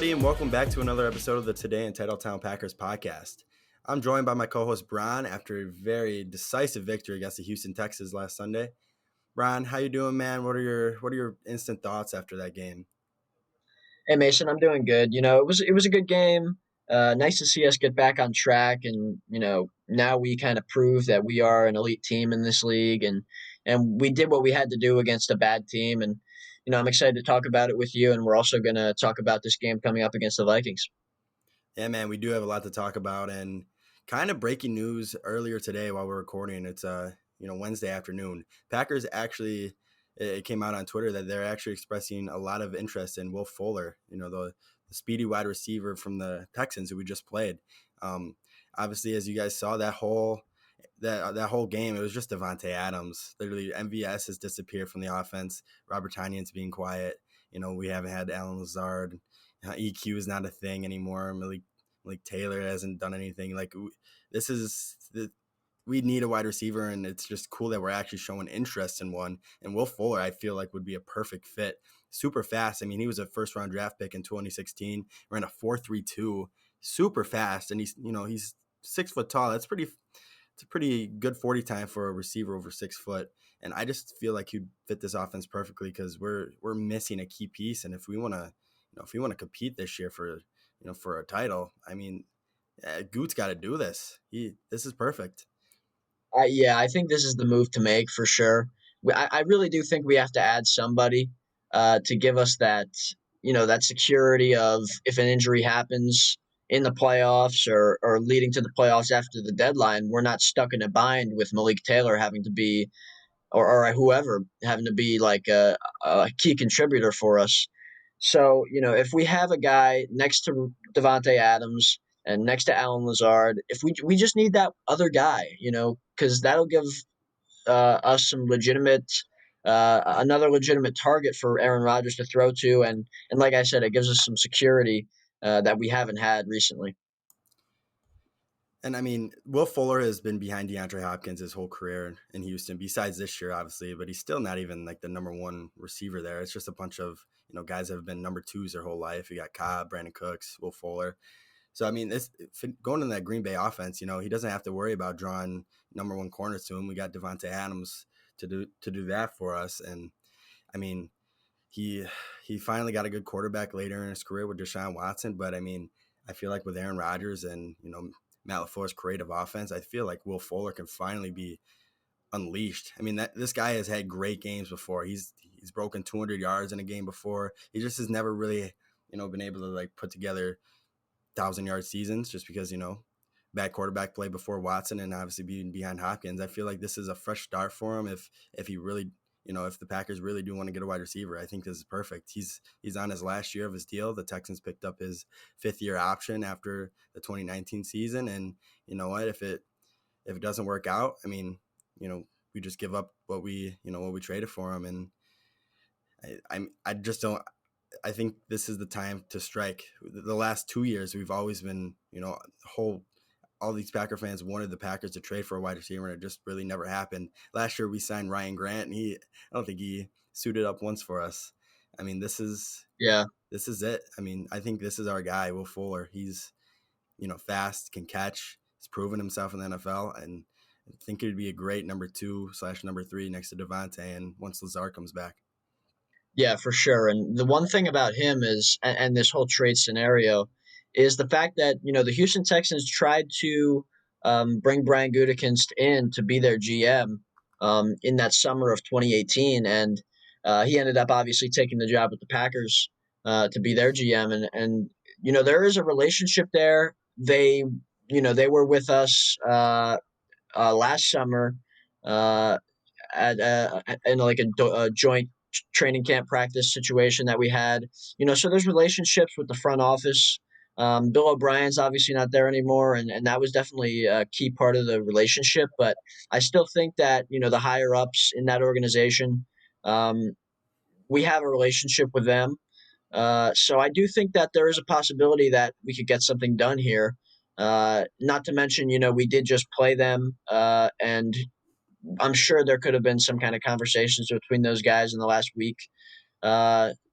everybody, and welcome back to another episode of the Today in Titletown Packers Podcast. I'm joined by my co-host Bron after a very decisive victory against the Houston Texans last Sunday. Bron, how you doing, man? What are your instant thoughts after that game? Hey Mason, I'm doing good. It was a good game. Nice to see us get back on track, and now we kind of prove that we are an elite team in this league, and we did what we had to do against a bad team, and I'm excited to talk about it with you, and we're also going to talk about this game coming up against the Vikings. Yeah, man, we do have a lot to talk about, and kind of breaking news earlier today while we're recording. It's Wednesday afternoon. Packers actually, it came out on Twitter that they're actually expressing a lot of interest in Will Fuller, the speedy wide receiver from the Texans who we just played. Obviously, as you guys saw, that whole game, it was just Davante Adams. Literally, MVS has disappeared from the offense. Robert Tonyan's being quiet. We haven't had Alan Lazard. EQ is not a thing anymore. Malik Taylor hasn't done anything. We need a wide receiver, and it's just cool that we're actually showing interest in one. And Will Fuller, I feel like, would be a perfect fit. Super fast. I mean, he was a first-round draft pick in 2016. Ran a 4.32, super fast, and he's 6 foot tall. It's a pretty good 40 time for a receiver over 6 foot. And I just feel like he'd fit this offense perfectly because we're missing a key piece. And if we want to compete this year for a title, I mean, Goot's got to do this. This is perfect. I think this is the move to make for sure. I really do think we have to add somebody to give us that security of if an injury happens in the playoffs or leading to the playoffs after the deadline, we're not stuck in a bind with Malik Taylor having to be or whoever having to be like a key contributor for us. So, if we have a guy next to Davante Adams and next to Alan Lazard, if we just need that other guy, because that'll give us some another legitimate target for Aaron Rodgers to throw to, and like I said, it gives us some security that we haven't had recently. And I mean, Will Fuller has been behind DeAndre Hopkins his whole career in Houston, besides this year, obviously, but he's still not even like the number one receiver there. It's just a bunch of, guys that have been number twos their whole life. You got Cobb, Brandon Cooks, Will Fuller. So, I mean, going in that Green Bay offense, he doesn't have to worry about drawing number one corners to him. We got Davante Adams to do that for us. And I mean, he finally got a good quarterback later in his career with Deshaun Watson. But I mean, I feel like with Aaron Rodgers and, Matt LaFleur's creative offense, I feel like Will Fuller can finally be unleashed. I mean, this guy has had great games before. He's broken 200 yards in a game before. He just has never really, been able to like put together 1,000-yard seasons just because, bad quarterback play before Watson and obviously being behind Hopkins. I feel like this is a fresh start for him if he really – if the Packers really do want to get a wide receiver. I think this is perfect. He's on his last year of his deal. The Texans picked up his 5th-year option after the 2019 season, and you know what? If it doesn't work out, I mean, we just give up what we traded for him, and I just don't. I think this is the time to strike. The last 2 years, we've always been, all these Packer fans wanted the Packers to trade for a wide receiver, and it just really never happened. Last year, we signed Ryan Grant, and I don't think he suited up once for us. I mean, this is it. I mean, I think this is our guy, Will Fuller. He's, fast, can catch. He's proven himself in the NFL, and I think it would be a great number 2/number 3 next to Davante, and once Lazard comes back. Yeah, for sure. And the one thing about him is, and this whole trade scenario, is the fact that the Houston Texans tried to bring Brian Gutekunst in to be their GM in that summer of 2018, and he ended up obviously taking the job with the Packers to be their GM, and there is a relationship there. They were with us last summer at in like a joint training camp practice situation that we had. So there's relationships with the front office. Bill O'Brien's obviously not there anymore, and that was definitely a key part of the relationship. But I still think that the higher ups in that organization, we have a relationship with them. So I do think that there is a possibility that we could get something done here. Not to mention, we did just play them, and I'm sure there could have been some kind of conversations between those guys in the last week.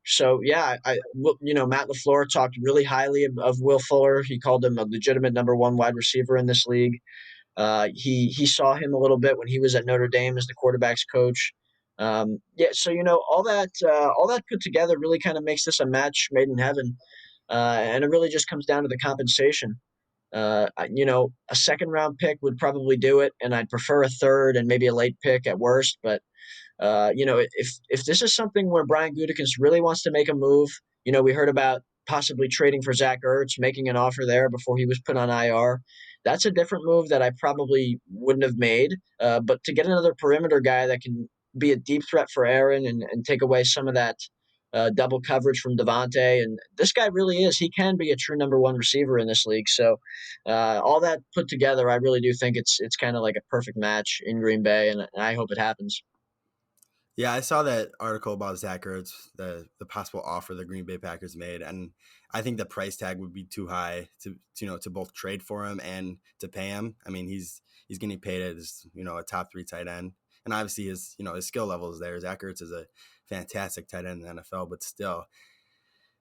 So yeah, Matt LaFleur talked really highly of Will Fuller. He called him a legitimate number one wide receiver in this league. He saw him a little bit when he was at Notre Dame as the quarterbacks coach. Yeah, so all that put together really kind of makes this a match made in heaven, and it really just comes down to the compensation. A second round pick would probably do it, and I'd prefer a third and maybe a late pick at worst. But if this is something where Brian Gutekunst really wants to make a move, we heard about possibly trading for Zach Ertz, making an offer there before he was put on IR. That's a different move that I probably wouldn't have made. But to get another perimeter guy that can be a deep threat for Aaron and take away some of that double coverage from Devontae, and this guy really is. He can be a true number one receiver in this league. So all that put together, I really do think it's kind of like a perfect match in Green Bay, and I hope it happens. Yeah, I saw that article about Zach Ertz, the possible offer the Green Bay Packers made, and I think the price tag would be too high to both trade for him and to pay him. I mean, he's getting paid as a top three tight end, and obviously his skill level is there. Zach Ertz is a fantastic tight end in the NFL, but still,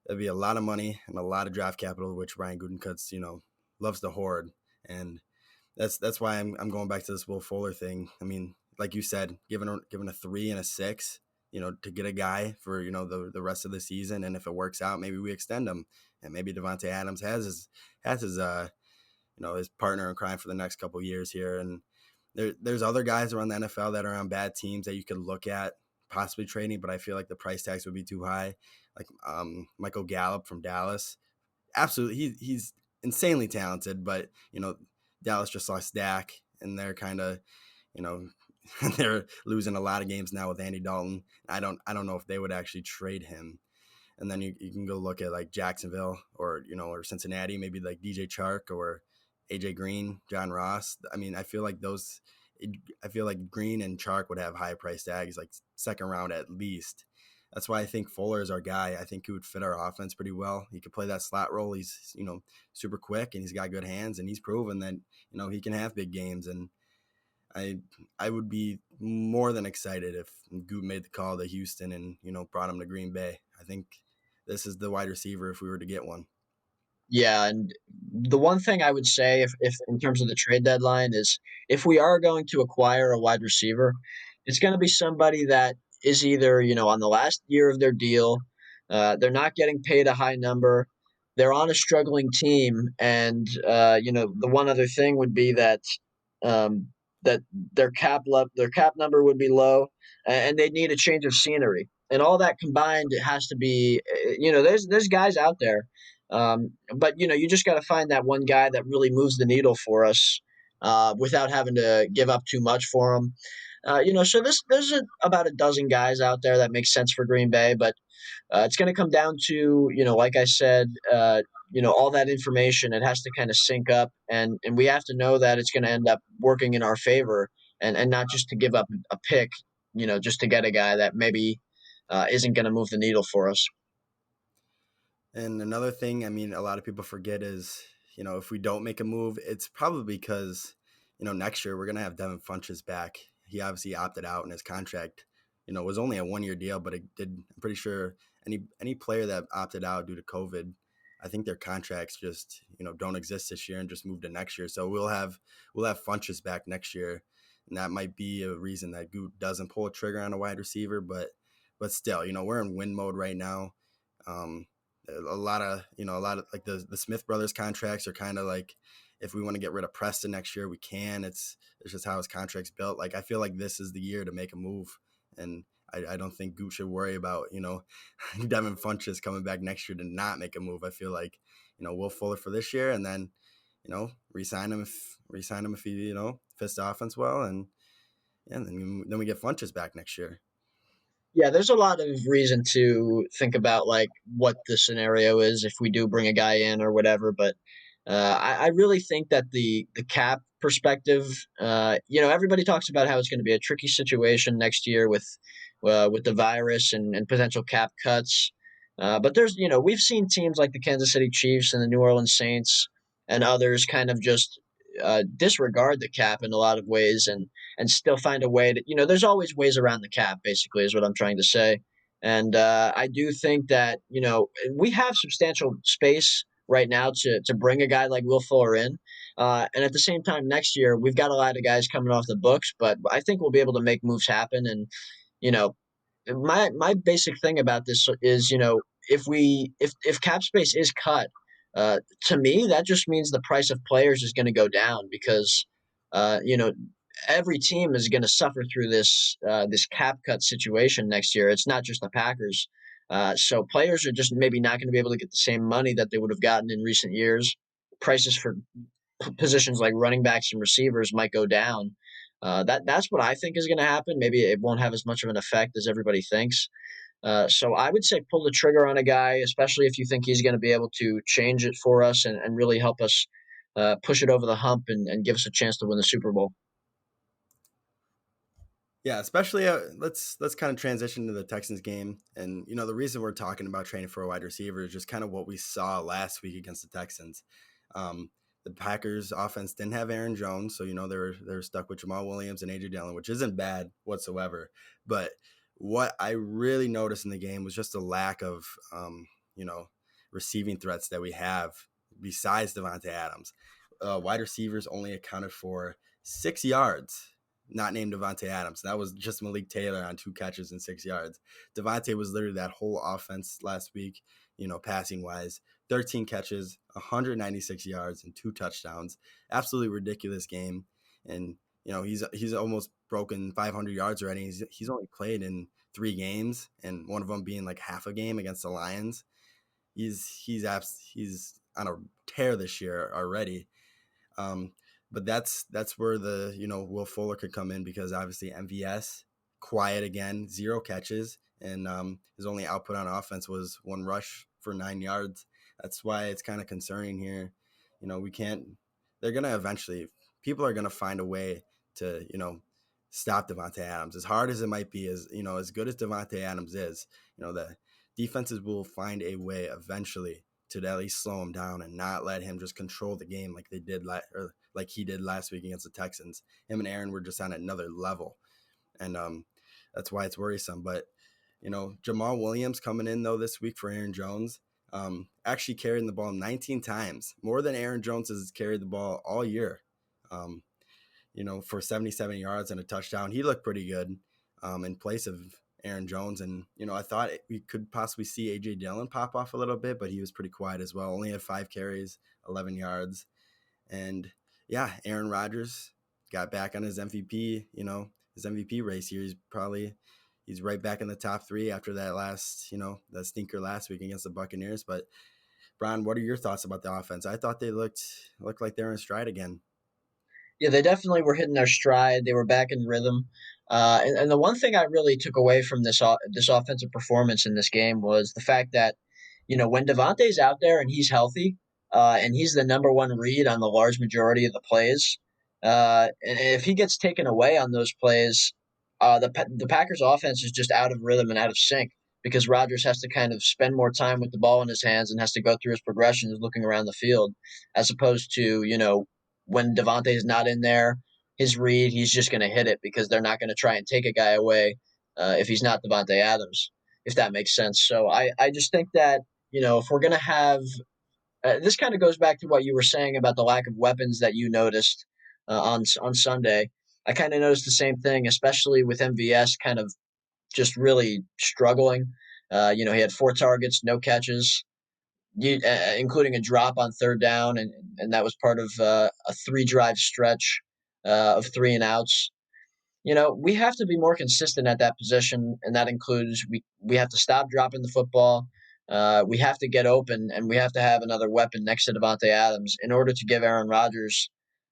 it'd be a lot of money and a lot of draft capital, which Ryan Gutekunst loves to hoard, and that's why I'm going back to this Will Fuller thing. I mean, like you said, given a 3 and a 6, to get a guy for the rest of the season, and if it works out, maybe we extend him, and maybe Devontae Adams has his his partner in crime for the next couple of years here, and there's other guys around the NFL that are on bad teams that you could look at possibly trading, but I feel like the price tags would be too high. Like Michael Gallup from Dallas, absolutely, he's insanely talented, but Dallas just lost Dak, and they're kind of, you know, they're losing a lot of games now with Andy Dalton. I don't know if they would actually trade him. And then you can go look at like Jacksonville or Cincinnati, maybe like DJ Chark or AJ Green, John Ross. I mean, I feel like Green and Chark would have high price tags, like second round at least. That's why I think Fuller is our guy. I think he would fit our offense pretty well. He could play that slot role. He's, super quick, and he's got good hands, and he's proven that, he can have big games. And I would be more than excited if Goot made the call to Houston and, brought him to Green Bay. I think this is the wide receiver if we were to get one. Yeah, and the one thing I would say, if in terms of the trade deadline, is if we are going to acquire a wide receiver, it's going to be somebody that is either on the last year of their deal, they're not getting paid a high number, they're on a struggling team, and the one other thing would be that um, that their cap number would be low, and they need a change of scenery, and all that combined, it has to be there's guys out there but you just got to find that one guy that really moves the needle for us without having to give up too much for him. So there's about a dozen guys out there that make sense for Green Bay, but it's going to come down to like I said, all that information. It has to kind of sync up, and we have to know that it's going to end up working in our favor, and not just to give up a pick, just to get a guy that maybe isn't going to move the needle for us. And another thing, I mean, a lot of people forget is, if we don't make a move, it's probably because, next year we're going to have Devin Funchess back. He obviously opted out, and his contract, was only a 1 year deal, but I'm pretty sure any player that opted out due to COVID, I think their contracts just, don't exist this year and just move to next year. So we'll have Funchess back next year. And that might be a reason that Goot doesn't pull a trigger on a wide receiver, but still, we're in win mode right now. A lot of like the Smith brothers contracts are kind of like, if we want to get rid of Preston next year, we can. It's just how his contract's built. Like, I feel like this is the year to make a move, and I don't think Goot should worry about Devin Funchess coming back next year to not make a move. I feel like Will Fuller for this year, and then resign him if he fits the offense well, and yeah, then we get Funchess back next year. Yeah, there's a lot of reason to think about like what the scenario is if we do bring a guy in or whatever. But I really think that the cap perspective, everybody talks about how it's going to be a tricky situation next year with the virus and potential cap cuts. But we've seen teams like the Kansas City Chiefs and the New Orleans Saints and others kind of just disregard the cap in a lot of ways and still find a way to there's always ways around the cap, basically, is what I'm trying to say. And I do think that, we have substantial space right now to bring a guy like Will Fuller in. And at the same time, next year, we've got a lot of guys coming off the books, but I think we'll be able to make moves happen. And, you know, my basic thing about this is, if cap space is cut, to me that just means the price of players is going to go down because uh, you know every team is going to suffer through this cap cut situation next year. It's not just the Packers. So players are just maybe not going to be able to get the same money that they would have gotten in recent years. Prices for positions like running backs and receivers might go down. That's what I think is going to happen. Maybe it won't have as much of an effect as everybody thinks. So I would say pull the trigger on a guy, especially if you think he's going to be able to change it for us and really help us push it over the hump and give us a chance to win the Super Bowl. Yeah, especially let's kind of transition to the Texans game, and the reason we're talking about training for a wide receiver is just kind of what we saw last week against the Texans. Um, the Packers offense didn't have Aaron Jones, so they're stuck with Jamal Williams and AJ Dillon, which isn't bad whatsoever. But what I really noticed in the game was just a lack of you know receiving threats that we have besides Devontae Adams. Wide receivers only accounted for 6 yards, not named Devontae Adams. That was just Malik Taylor on 2 catches and 6 yards. Devontae was literally that whole offense last week, passing wise. 13 catches, 196 yards, and 2 touchdowns. Absolutely ridiculous game. And, he's almost broken 500 yards already. He's only played in 3 games, and one of them being like half a game against the Lions. He's on a tear this year already. Um, but that's where the Will Fuller could come in, because obviously MVS quiet again, 0 catches, and his only output on offense was 1 rush for 9 yards. That's why it's kind of concerning here. We can't. They're gonna eventually. People are gonna find a way to stop Devontae Adams. As hard as it might be, as good as Devontae Adams is, the defenses will find a way eventually to at least slow him down and not let him just control the game like they did like he did last week against the Texans. Him and Aaron were just on another level, and that's why it's worrisome. But Jamal Williams coming in though this week for Aaron Jones, actually carried the ball 19 times, more than Aaron Jones has carried the ball all year. For 77 yards and a touchdown. He looked pretty good in place of Aaron Jones. And, I thought we could possibly see AJ Dillon pop off a little bit, but he was pretty quiet as well. Only had 5 carries, 11 yards. And yeah, Aaron Rodgers got back on his MVP, his MVP race here. He's right back in the top 3 after that that stinker last week against the Buccaneers. But Bron, what are your thoughts about the offense? I thought they looked like they're in stride again. Yeah, they definitely were hitting their stride. They were back in rhythm. And the one thing I really took away from this offensive performance in this game was the fact that, when Devontae's out there and he's healthy, and he's the number one read on the large majority of the plays, and if he gets taken away on those plays, the Packers' offense is just out of rhythm and out of sync because Rodgers has to kind of spend more time with the ball in his hands and has to go through his progressions looking around the field, as opposed to, when Devontae is not in there, his read, he's just going to hit it because they're not going to try and take a guy away if he's not Devontae Adams, if that makes sense. So I just think that, if we're going to have this kind of goes back to what you were saying about the lack of weapons that you noticed on Sunday. I kind of noticed the same thing, especially with MVS kind of just really struggling. He had 4 targets, no catches, including a drop on 3rd down, and that was part of a 3-drive stretch of 3 and outs. We have to be more consistent at that position, and that includes we have to stop dropping the football. We have to get open, and we have to have another weapon next to Devontae Adams in order to give Aaron Rodgers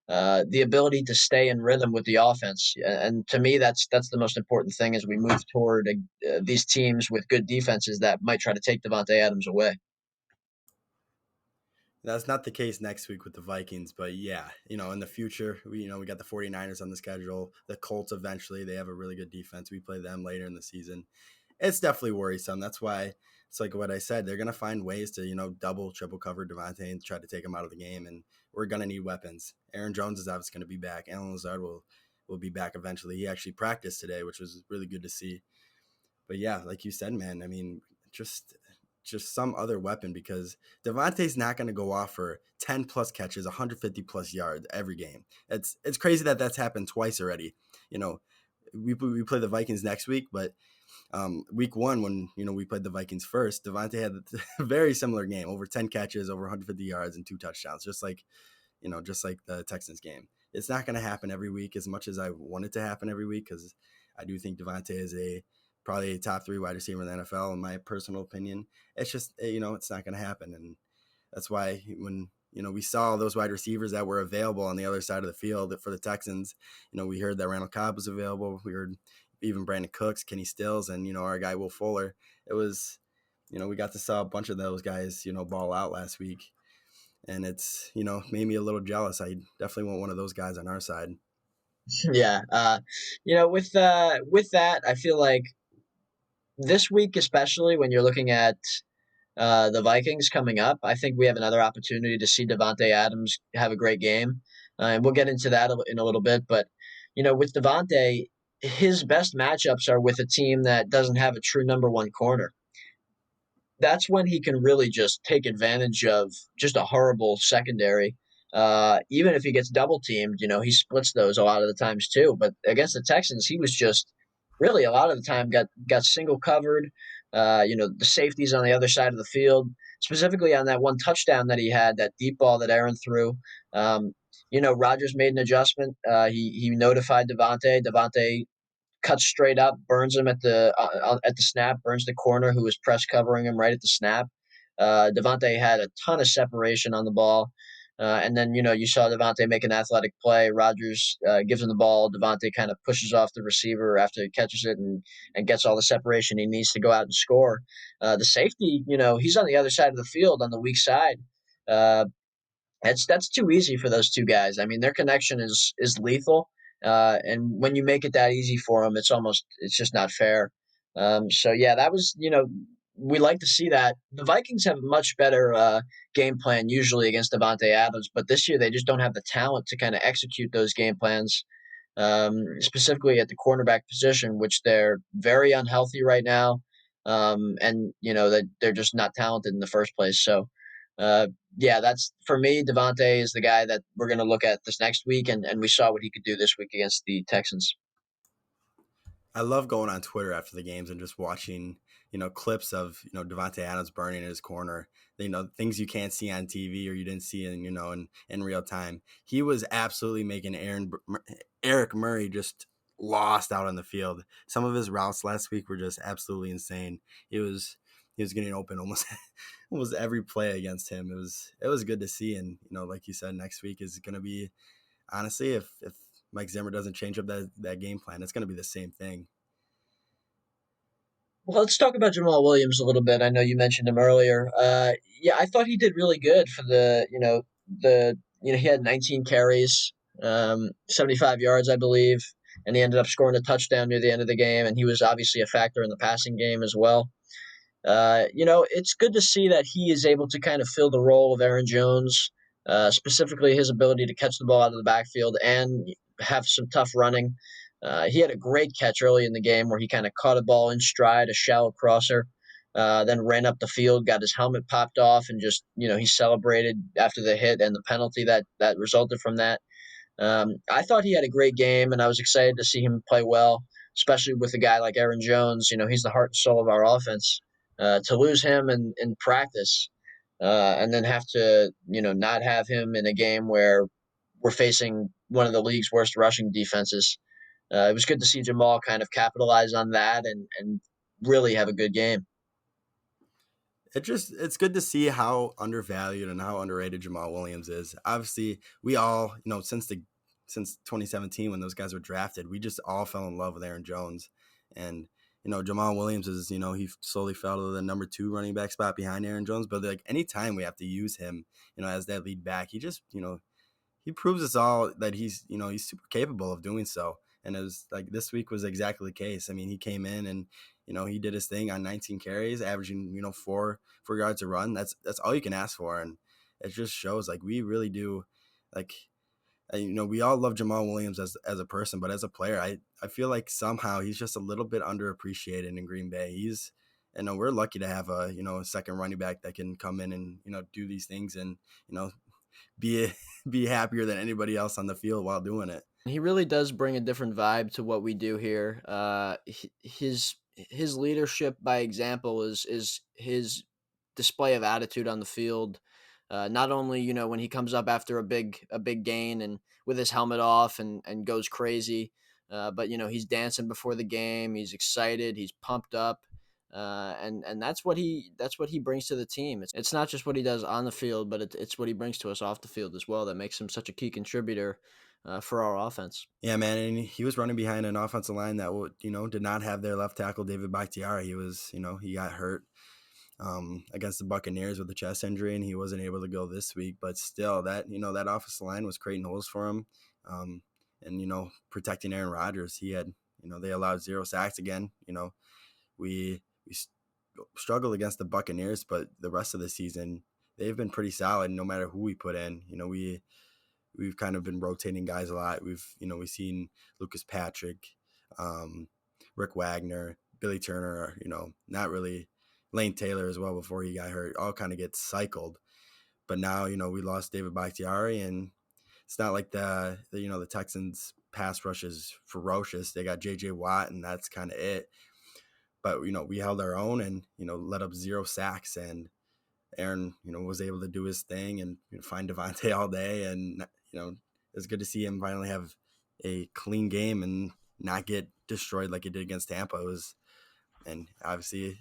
the ability to stay in rhythm with the offense. And to me, that's the most important thing as we move toward these teams with good defenses that might try to take Devontae Adams away. That's not the case next week with the Vikings, but yeah, in the future, we got the 49ers on the schedule, the Colts eventually. They have a really good defense. We play them later in the season. It's definitely worrisome. That's why it's like what I said. They're going to find ways to, double, triple cover Devontae and try to take him out of the game, and we're going to need weapons. Aaron Jones is obviously going to be back. Alan Lazard will be back eventually. He actually practiced today, which was really good to see. But yeah, like you said, man, I mean, just some other weapon, because Devontae's not going to go off for 10 plus catches, 150 plus yards every game. It's crazy that that's happened twice already. You know, we play the Vikings next week, but week one, when we played the Vikings first, Devontae had a very similar game, over 10 catches, over 150 yards, and 2 touchdowns, just like the Texans game. It's not going to happen every week as much as I want it to happen every week, because I do think Devontae is probably a top 3 wide receiver in the NFL, in my personal opinion. It's just, it's not going to happen. And that's why when, we saw those wide receivers that were available on the other side of the field for the Texans, we heard that Randall Cobb was available. We heard even Brandon Cooks, Kenny Stills, and, our guy Will Fuller. It was, we got to saw a bunch of those guys, ball out last week. And it's, made me a little jealous. I definitely want one of those guys on our side. Yeah, with that, I feel like this week, especially when you're looking at the Vikings coming up, I think we have another opportunity to see Devontae Adams have a great game, and we'll get into that in a little bit. But with Devontae, his best matchups are with a team that doesn't have a true number one corner. That's when he can really just take advantage of just a horrible secondary. Even if he gets double teamed, he splits those a lot of the times too. But against the Texans, he was just really a lot of the time got single covered. The safeties on the other side of the field, specifically on that one touchdown that he had, that deep ball that Aaron threw. Rodgers made an adjustment. He notified Devontae. Devontae cuts straight up, burns him at the snap, burns the corner who was press covering him right at the snap. Devontae had a ton of separation on the ball. And then, you saw Devontae make an athletic play. Rodgers gives him the ball. Devontae kind of pushes off the receiver after he catches it and gets all the separation he needs to go out and score. The safety, he's on the other side of the field on the weak side. Uh, that's too easy for those two guys. I mean, their connection is lethal, and when you make it that easy for them, it's just not fair. So yeah, that was we like to see that. The Vikings have a much better game plan usually against Devontae Adams, but this year they just don't have the talent to kind of execute those game plans. Specifically at the cornerback position, which they're very unhealthy right now, and that they're just not talented in the first place. So uh, yeah, that's for me. Devontae is the guy that we're going to look at this next week, and we saw what he could do this week against the Texans. I love going on Twitter after the games and just watching, clips of, Devontae Adams burning in his corner, things you can't see on TV or you didn't see in real time. He was absolutely making Eric Murray just lost out on the field. Some of his routes last week were just absolutely insane. He was getting open almost almost every play against him. It was good to see. And, like you said, next week is going to be, honestly, if Mike Zimmer doesn't change up that game plan, it's going to be the same thing. Well, let's talk about Jamal Williams a little bit. I know you mentioned him earlier. Yeah, I thought he did really good for he had 19 carries, 75 yards, I believe, and he ended up scoring a touchdown near the end of the game. And he was obviously a factor in the passing game as well. It's good to see that he is able to kind of fill the role of Aaron Jones, specifically his ability to catch the ball out of the backfield and have some tough running. He had a great catch early in the game where he kind of caught a ball in stride, a shallow crosser, then ran up the field, got his helmet popped off, and just he celebrated after the hit and the penalty that resulted from that. I thought he had a great game, and I was excited to see him play well, especially with a guy like Aaron Jones. He's the heart and soul of our offense. To lose him in practice, and then have to not have him in a game where we're facing one of the league's worst rushing defenses. It was good to see Jamal kind of capitalize on that and really have a good game. It's good to see how undervalued and how underrated Jamal Williams is. Obviously, we all, since 2017 when those guys were drafted, we just all fell in love with Aaron Jones. And, Jamal Williams is, he slowly fell to the number 2 running back spot behind Aaron Jones. But like anytime we have to use him, as that lead back, he just, he proves us all that he's super capable of doing so. And it was like this week was exactly the case. I mean, he came in and, he did his thing on 19 carries, averaging, 4 yards a run. That's all you can ask for. And it just shows like we really do like We all love Jamal Williams as a person, but as a player, I feel like somehow he's just a little bit underappreciated in Green Bay. We're lucky to have a second running back that can come in and do these things and you know be be happier than anybody else on the field while doing it. He really does bring a different vibe to what we do here. His leadership by example is his display of attitude on the field. Not only when he comes up after a big gain and with his helmet off and goes crazy, but he's dancing before the game. He's excited. He's pumped up. And that's what he brings to the team. It's not just what he does on the field, but it's what he brings to us off the field as well that makes him such a key contributor for our offense. Yeah, man, and he was running behind an offensive line that did not have their left tackle David Bakhtiari. He got hurt against the Buccaneers with a chest injury, and he wasn't able to go this week. But still, that offensive line was creating holes for him, and protecting Aaron Rodgers. They allowed 0 sacks again. We struggled against the Buccaneers, but the rest of the season they've been pretty solid no matter who we put in. We've kind of been rotating guys a lot. We've seen Lucas Patrick, Rick Wagner, Billy Turner, not really Lane Taylor as well before he got hurt, all kind of get cycled. But now, we lost David Bakhtiari, and it's not like the Texans pass rush is ferocious. They got JJ Watt, and that's kind of it. But, we held our own and, let up 0 sacks, and Aaron, was able to do his thing and find Devontae all day. And, it's good to see him finally have a clean game and not get destroyed like he did against Tampa. And obviously,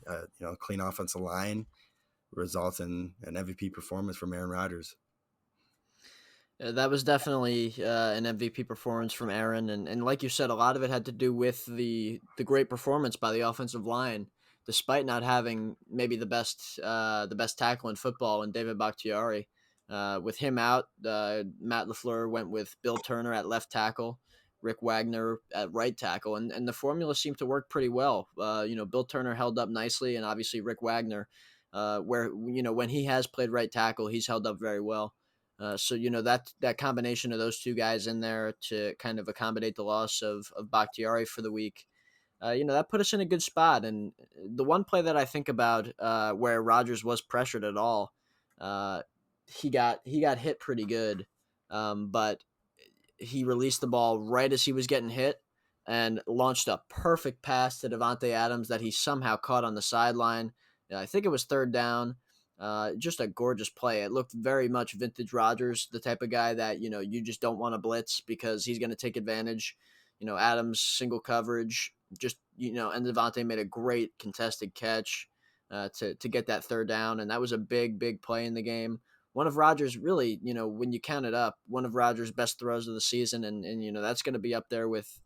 clean offensive line results in an MVP performance from Aaron Rodgers. That was definitely an MVP performance from Aaron, and like you said, a lot of it had to do with the great performance by the offensive line, despite not having maybe the best tackle in football in David Bakhtiari. With him out, Matt LaFleur went with Bill Turner at left tackle, Rick Wagner at right tackle, and the formula seemed to work pretty well. Bill Turner held up nicely, and obviously Rick Wagner, where when he has played right tackle, he's held up very well. So that combination of those two guys in there to kind of accommodate the loss of Bakhtiari for the week, that put us in a good spot. And the one play that I think about where Rodgers was pressured at all, he got hit pretty good, but he released the ball right as he was getting hit and launched a perfect pass to Davante Adams that he somehow caught on the sideline. I think it was 3rd down. Just a gorgeous play. It looked very much vintage Rodgers, the type of guy that, you just don't want to blitz because he's going to take advantage. Adams single coverage, and Devontae made a great contested catch to get that 3rd down. And that was a big, big play in the game. One of Rodgers really, when you count it up, one of Rodgers' best throws of the season. And that's going to be up there with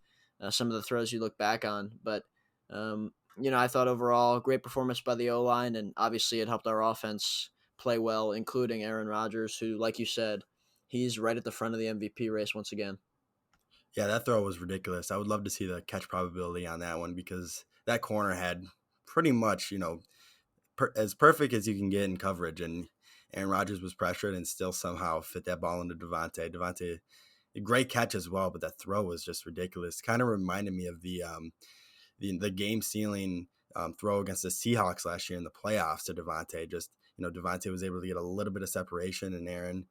some of the throws you look back on. But, I thought overall great performance by the O-line, and obviously it helped our offense play well, including Aaron Rodgers, who, like you said, he's right at the front of the MVP race once again. Yeah, that throw was ridiculous. I would love to see the catch probability on that one because that corner had pretty much, as perfect as you can get in coverage, and Aaron Rodgers was pressured and still somehow fit that ball into Devontae. Devontae, a great catch as well, but that throw was just ridiculous. Kind of reminded me of the game sealing throw against the Seahawks last year in the playoffs to Devontae. Just, Devontae was able to get a little bit of separation, and Aaron,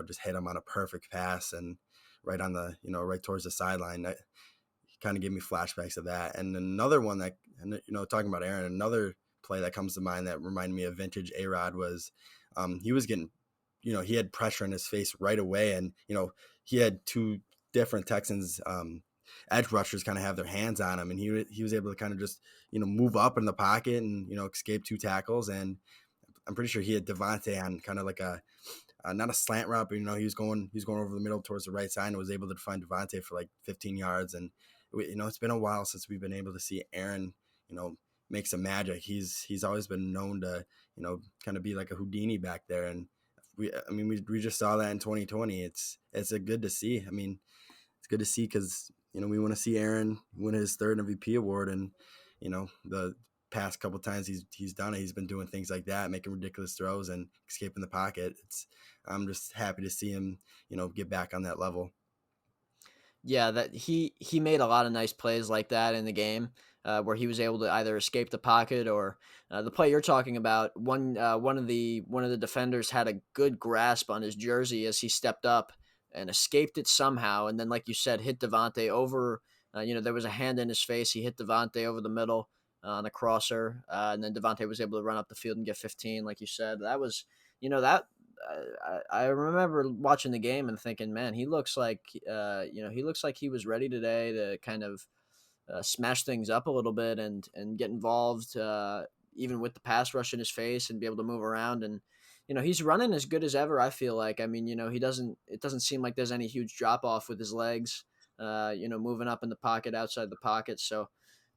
just hit him on a perfect pass and right on the, right towards the sideline. That kind of gave me flashbacks of that. And another one that, talking about Aaron, another play that comes to mind that reminded me of vintage A-Rod was he was getting, he had pressure in his face right away. And, he had 2 different Texans edge rushers kind of have their hands on him, and he was able to kind of just move up in the pocket and escape 2 tackles. And I'm pretty sure he had Devontae on kind of like a not a slant route, but he was going over the middle towards the right side and was able to find Devontae for like 15 yards. And it's been a while since we've been able to see Aaron make some magic. He's always been known to kind of be like a Houdini back there, and we just saw that in 2020. It's a good to see. It's good to see because we want to see Aaron win his 3rd MVP award, and the past couple times he's done it, he's been doing things like that, making ridiculous throws and escaping the pocket. I'm just happy to see him, get back on that level. Yeah, that he made a lot of nice plays like that in the game, where he was able to either escape the pocket or the play you're talking about. One of the defenders had a good grasp on his jersey as he stepped up and escaped it somehow, and then like you said, hit Devontae over. There was a hand in his face. He hit Devontae over the middle on a crosser, and then Devontae was able to run up the field and get 15, like you said. That was, that I remember watching the game and thinking, man, he looks like he looks like he was ready today to kind of smash things up a little bit and get involved, even with the pass rush in his face and be able to move around. And he's running as good as ever. I feel like. I mean, he doesn't. It doesn't seem like there's any huge drop off with his legs. Moving up in the pocket, outside the pocket. So.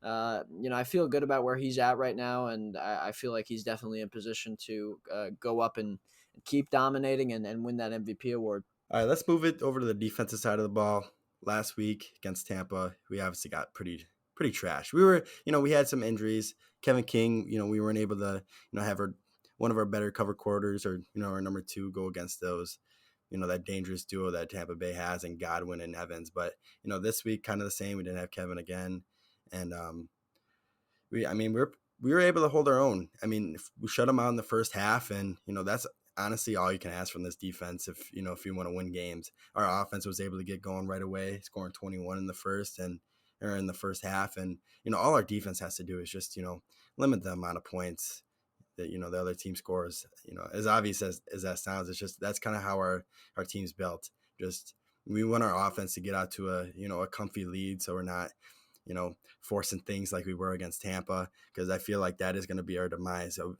I feel good about where he's at right now, and I feel like he's definitely in position to go up and keep dominating and win that MVP award. All right, let's move it over to the defensive side of the ball. Last week against Tampa, we obviously got pretty trash. We had some injuries. Kevin King, we weren't able to, have one of our better cover quarters or, our number 2 go against those, that dangerous duo that Tampa Bay has and Godwin and Evans. But, this week kind of the same. We didn't have Kevin again. And we were able to hold our own. I mean, we shut them out in the first half, and that's honestly all you can ask from this defense if you want to win games. Our offense was able to get going right away, scoring 21 in the first half, and all our defense has to do is just limit the amount of points that the other team scores. As obvious as that sounds, it's just that's kind of how our team's built. Just we want our offense to get out to a comfy lead, so we're not forcing things like we were against Tampa, because I feel like that is going to be our demise. So,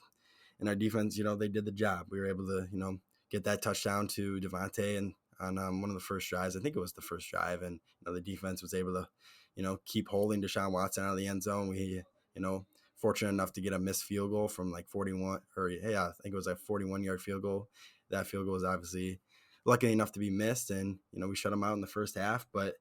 and our defense, they did the job. We were able to, get that touchdown to Devontae and on one of the first drives. I think it was the first drive, and the defense was able to, keep holding Deshaun Watson out of the end zone. We, fortunate enough to get a missed field goal from like 41, or yeah, I think it was a 41-yard field goal. That field goal was obviously lucky enough to be missed, and we shut them out in the first half, but.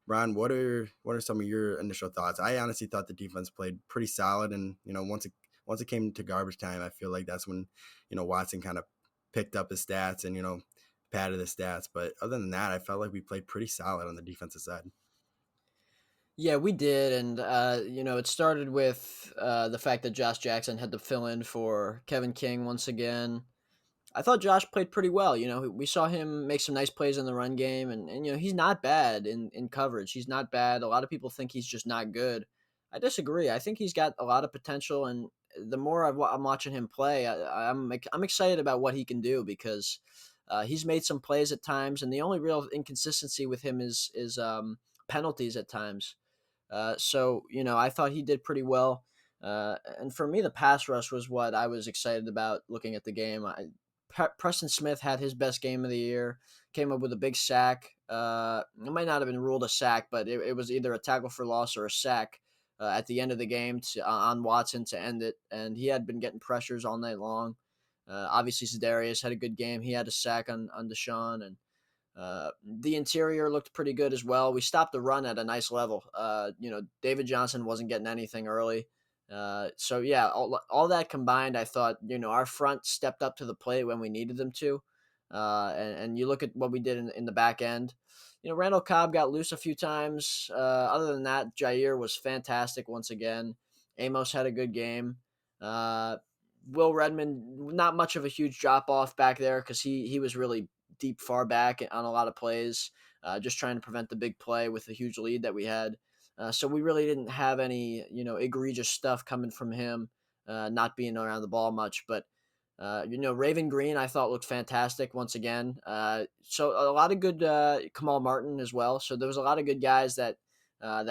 Bron, what are some of your initial thoughts? I honestly thought the defense played pretty solid, and once it came to garbage time, I feel like that's when Watson kind of picked up his stats and padded his stats. But other than that, I felt like we played pretty solid on the defensive side. Yeah, we did, and it started with the fact that Josh Jackson had to fill in for Kevin King once again. I thought Josh played pretty well. We saw him make some nice plays in the run game, and he's not bad in coverage. He's not bad. A lot of people think he's just not good. I disagree. I think he's got a lot of potential, and the more I'm watching him play, I'm excited about what he can do, because he's made some plays at times, and the only real inconsistency with him is penalties at times. I thought he did pretty well. And for me, the pass rush was what I was excited about looking at the game. Preston Smith had his best game of the year, came up with a big sack. It might not have been ruled a sack, but it was either a tackle for loss or a sack at the end of the game on Watson to end it. And he had been getting pressures all night long. Obviously, Za'Darius had a good game. He had a sack on Deshaun, and the interior looked pretty good as well. We stopped the run at a nice level. David Johnson wasn't getting anything early. All that combined, I thought, our front stepped up to the plate when we needed them to. And you look at what we did in the back end. Randall Cobb got loose a few times. Other than that, Jair was fantastic once again. Amos had a good game. Will Redmond, not much of a huge drop off back there, because he was really deep far back on a lot of plays, just trying to prevent the big play with the huge lead that we had. So we really didn't have any, egregious stuff coming from him, not being around the ball much. But, Raven Green, I thought looked fantastic once again. So a lot of good Kamal Martin as well. So there was a lot of good guys that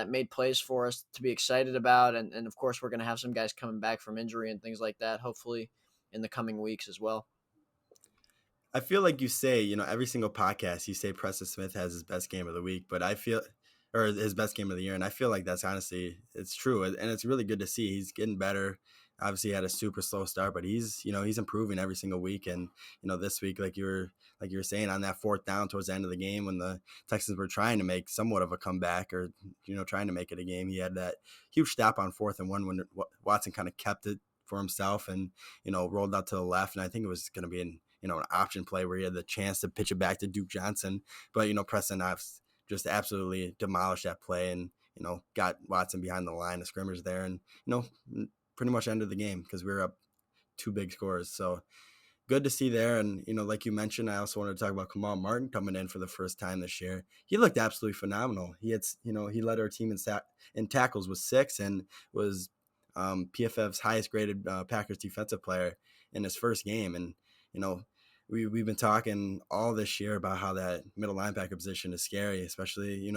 made plays for us to be excited about. And of course, we're going to have some guys coming back from injury and things like that, hopefully in the coming weeks as well. I feel like you say, every single podcast, you say Preston Smith has his best game of the week, but or his best game of the year. And I feel like that's honestly, it's true. And it's really good to see. He's getting better. obviously had a super slow start, but he's improving every single week. And this week, like you were saying, on that fourth down towards the end of the game when the Texans were trying to make somewhat of a comeback, or trying to make it a game, he had that huge stop on 4th and 1 when Watson kind of kept it for himself and rolled out to the left. And I think it was going to be an option play where he had the chance to pitch it back to Duke Johnson, but Preston Knox just absolutely demolished that play and got Watson behind the line of scrimmage there, and pretty much ended the game because we were up 2 big scores. So good to see there. And like you mentioned, I also wanted to talk about Kamal Martin coming in for the first time this year. He looked absolutely phenomenal. He led our team in tackles with 6 and was PFF's highest graded Packers defensive player in his first game. And we've been talking all this year about how that middle linebacker position is scary, especially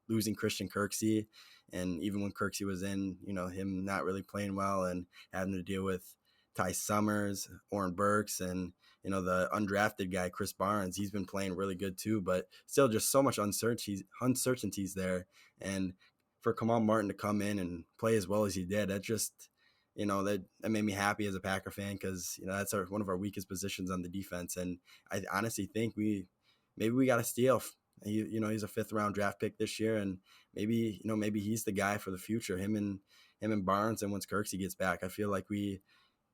losing Christian Kirksey, and even when Kirksey was in, him not really playing well and having to deal with Ty Summers, Oren Burks, and the undrafted guy Chris Barnes. He's been playing really good too, but still just so much uncertainties there. And for Kamal Martin to come in and play as well as he did, that just that made me happy as a Packer fan, because that's one of our weakest positions on the defense. And I honestly think maybe we got a steal. He's a 5th round draft pick this year, and maybe he's the guy for the future. Him and Barnes, and once Kirksey gets back, I feel like we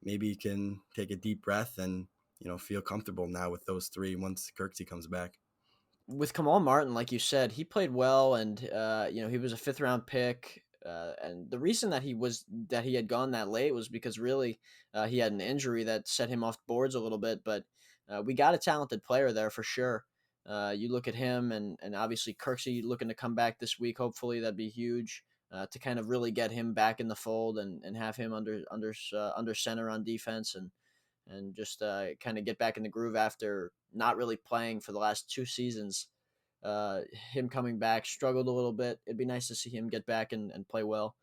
maybe can take a deep breath and feel comfortable now with those 3 once Kirksey comes back. With Kamal Martin, like you said, he played well, and he was a 5th round pick. And the reason that he had gone that late was because really he had an injury that set him off boards a little bit. But we got a talented player there for sure. You look at him, and obviously Kirksey looking to come back this week. Hopefully that'd be huge to kind of really get him back in the fold and have him under center on defense, and just kind of get back in the groove after not really playing for the last 2 seasons. Him coming back struggled a little bit. It'd be nice to see him get back and play well.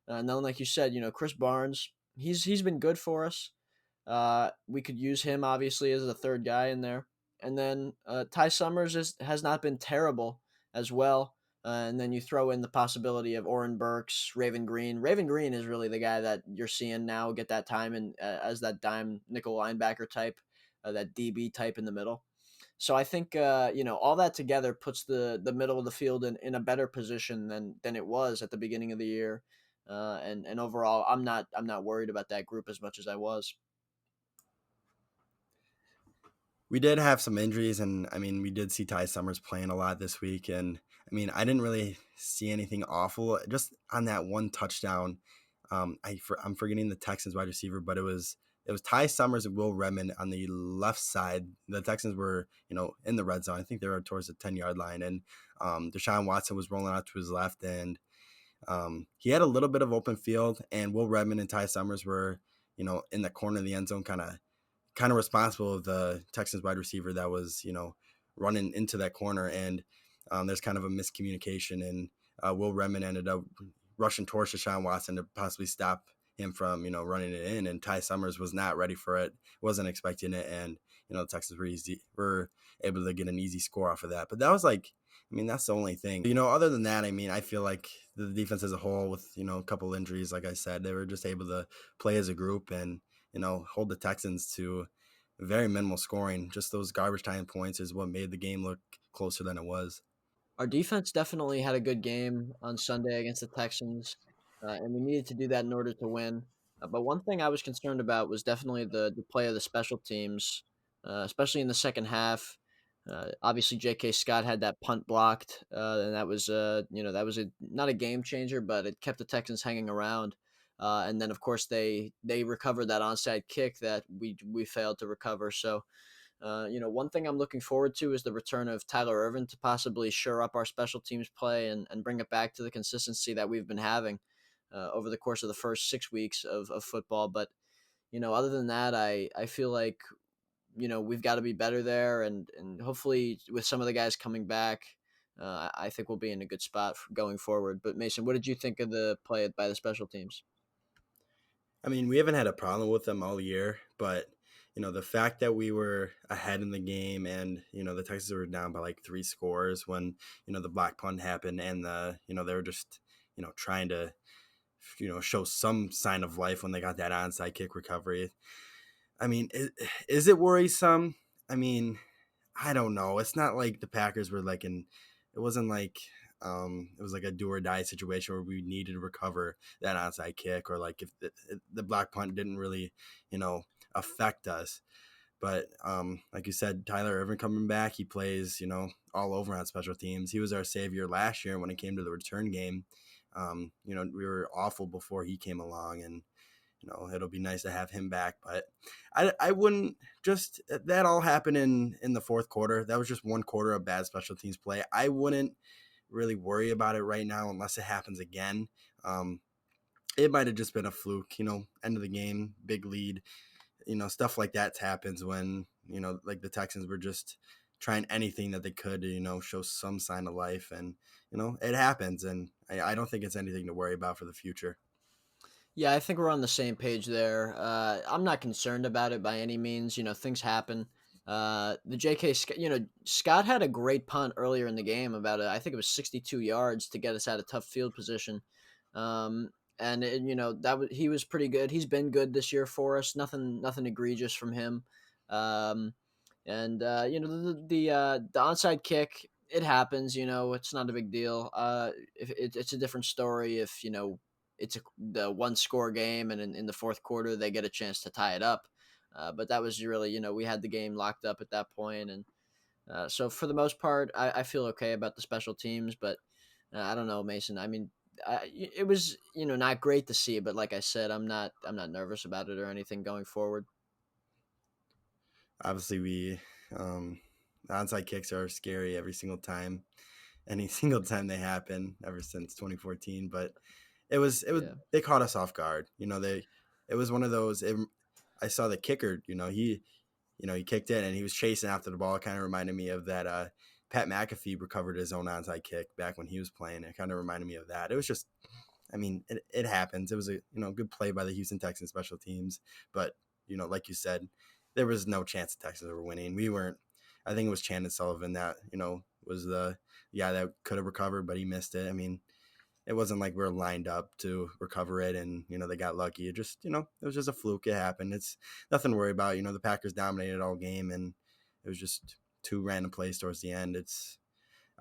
And then, like you said, Chris Barnes, he's been good for us. We could use him obviously as a 3rd guy in there. And then Ty Summers has not been terrible as well. And then you throw in the possibility of Oren Burks, Raven Green. Raven Green is really the guy that you're seeing now get that time and as that dime nickel linebacker type, that DB type in the middle. So I think all that together puts the middle of the field in a better position than it was at the beginning of the year, and overall I'm not worried about that group as much as I was. We did have some injuries, and we did see Ty Summers playing a lot this week, and I didn't really see anything awful. Just on that one touchdown, I'm forgetting the Texans wide receiver, but it was Ty Summers and Will Redmond on the left side. The Texans were, in the red zone. I think they were towards the 10-yard line, and Deshaun Watson was rolling out to his left, and he had a little bit of open field, and Will Redmond and Ty Summers were, in the corner of the end zone, kind of responsible of the Texans wide receiver that was, running into that corner, and there's kind of a miscommunication, and Will Redmond ended up rushing towards Deshaun Watson to possibly stop him from, running it in, and Ty Summers was not ready for it, wasn't expecting it, and, the Texans were able to get an easy score off of that. But that was that's the only thing. Other than that, I feel like the defense as a whole with, a couple injuries, like I said, they were just able to play as a group and, hold the Texans to very minimal scoring. Just those garbage time points is what made the game look closer than it was. Our defense definitely had a good game on Sunday against the Texans, and we needed to do that in order to win. But one thing I was concerned about was definitely the play of the special teams, especially in the second half. Obviously, J.K. Scott had that punt blocked, and that was not a game changer, but it kept the Texans hanging around. And then, of course, they recovered that onside kick that we failed to recover. So. One thing I'm looking forward to is the return of Tyler Ervin to possibly shore up our special teams play and bring it back to the consistency that we've been having over the course of the first 6 weeks of football. But, other than that, I feel like, we've got to be better there. And hopefully with some of the guys coming back, I think we'll be in a good spot for going forward. But Mason, what did you think of the play by the special teams? We haven't had a problem with them all year, but the fact that we were ahead in the game and, the Texans were down by like 3 scores when, the block punt happened and they were just, trying to show some sign of life when they got that onside kick recovery. I mean, is it worrisome? I mean, I don't know. It's not like the Packers were like it wasn't like it was like a do or die situation where we needed to recover that onside kick, or like if the block punt didn't really, affect us. But like you said, Tyler Irvin coming back, he plays, all over on special teams. He was our savior last year when it came to the return game. We were awful before he came along, and it'll be nice to have him back. But I wouldn't just that all happened in the fourth quarter. That was just one quarter of bad special teams play. I wouldn't really worry about it right now unless it happens again. It might have just been a fluke, end of the game, big lead. Stuff like that happens when, like the Texans were just trying anything that they could to, show some sign of life. And, it happens. And I don't think it's anything to worry about for the future. Yeah, I think we're on the same page there. I'm not concerned about it by any means. Things happen. The J.K. Scott had a great punt earlier in the game I think it was 62 yards to get us out of tough field position. He was pretty good. He's been good this year for us. Nothing egregious from him. The onside kick, it happens. It's not a big deal. If it's a different story if it's the one score game and in the fourth quarter they get a chance to tie it up. But that was really we had the game locked up at that point, and so for the most part I feel okay about the special teams. But I don't know, Mason. I mean, it was not great to see, but like I said, I'm not nervous about it or anything going forward. Obviously, onside kicks are scary every single time, any single time they happen ever since 2014. But they caught us off guard. It was one of those. I saw the kicker. He kicked in and he was chasing after the ball. It kind of reminded me of that. Pat McAfee recovered his own onside kick back when he was playing. It kind of reminded me of that. It was just, I mean, it happens. It was a good play by the Houston Texans special teams, but like you said, there was no chance the Texans were winning. We weren't. I think it was Chandon Sullivan that was the guy that could have recovered, but he missed it. I mean, it wasn't like we were lined up to recover it and, they got lucky. It just, it was just a fluke. It happened. It's nothing to worry about. The Packers dominated all game, and it was just two random plays towards the end.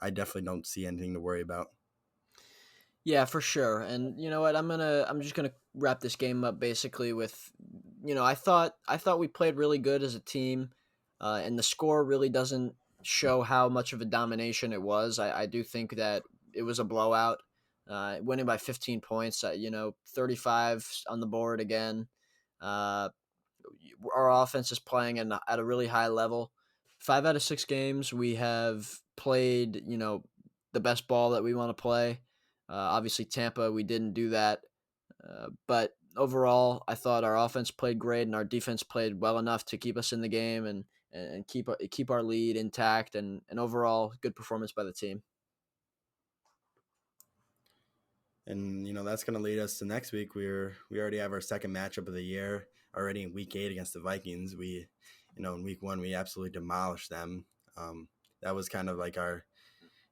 I definitely don't see anything to worry about. Yeah, for sure. And you know what? I'm just gonna wrap this game up basically with, I thought we played really good as a team, and the score really doesn't show how much of a domination it was. I do think that it was a blowout, winning by 15 points. 35 on the board again. Our offense is playing at a really high level. 5 out of 6 games we have played, the best ball that we want to play. Obviously, Tampa, we didn't do that. But overall, I thought our offense played great and our defense played well enough to keep us in the game and keep our lead intact. And overall, good performance by the team. And that's going to lead us to next week. We already have our second matchup of the year already in Week 8 against the Vikings. We, in Week 1 we absolutely demolished them. That was kind of like our,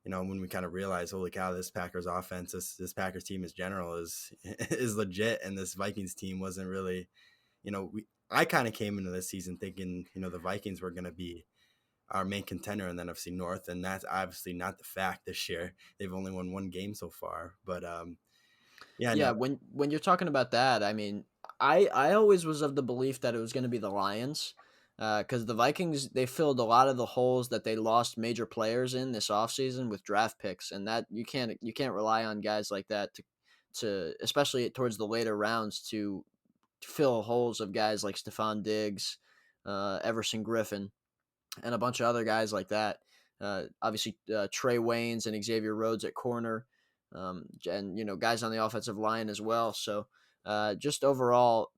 when we kind of realized, holy cow, this Packers offense, this Packers team in general is legit, and this Vikings team wasn't really, I kind of came into this season thinking, the Vikings were going to be our main contender in the NFC North, and that's obviously not the fact this year. They've only won one game so far, but No. When you're talking about that, I mean, I always was of the belief that it was going to be the Lions, because the Vikings, they filled a lot of the holes that they lost major players in this offseason with draft picks, and that you can't rely on guys like that to especially towards the later rounds to fill holes of guys like Stephon Diggs, Everson Griffin, and a bunch of other guys like that. Obviously, Trey Waynes and Xavier Rhodes at corner, and guys on the offensive line as well. So just overall,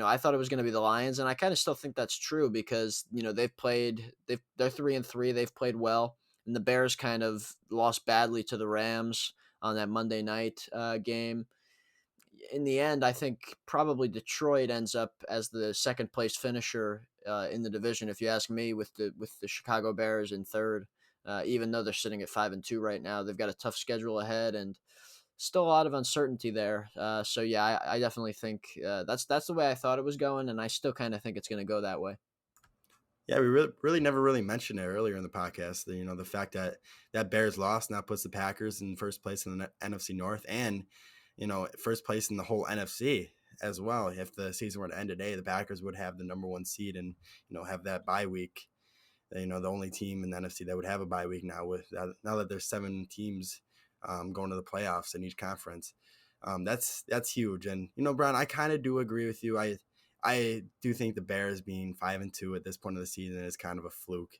I thought it was going to be the Lions, and I kind of still think that's true because they're 3-3, they've played well, and the Bears kind of lost badly to the Rams on that Monday night game. In the end, I think probably Detroit ends up as the second place finisher in the division, if you ask me, with the Chicago Bears in third. Even though they're sitting at 5-2 right now, they've got a tough schedule ahead, and still a lot of uncertainty there. So yeah, I definitely think that's the way I thought it was going, and I still kind of think it's going to go that way. Yeah, we really never really mentioned it earlier in the podcast. The fact that Bears loss now puts the Packers in first place in the NFC North, and first place in the whole NFC as well. If the season were to end today, the Packers would have the number one seed and have that bye week. The only team in the NFC that would have a bye week now, now that there's 7 teams going to the playoffs in each conference. That's huge. And Bron, I kind of do agree with you. I do think the Bears being 5-2 at this point of the season is kind of a fluke.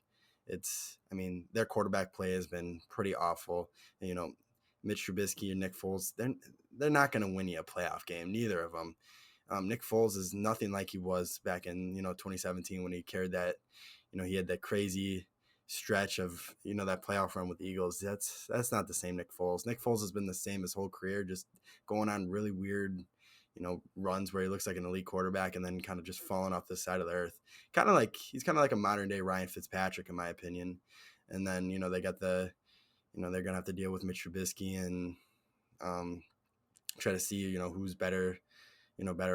Their quarterback play has been pretty awful. Mitch Trubisky and Nick Foles, they're not going to win you a playoff game, neither of them. Nick Foles is nothing like he was back in 2017 when he carried that. He had that crazy stretch of that playoff run with the Eagles. That's not the same Nick Foles. Nick Foles has been the same his whole career, just going on really weird runs where he looks like an elite quarterback and then kind of just falling off the side of the earth. He's kind of like a modern day Ryan Fitzpatrick, in my opinion. And then, they got they're going to have to deal with Mitch Trubisky and try to see, who's better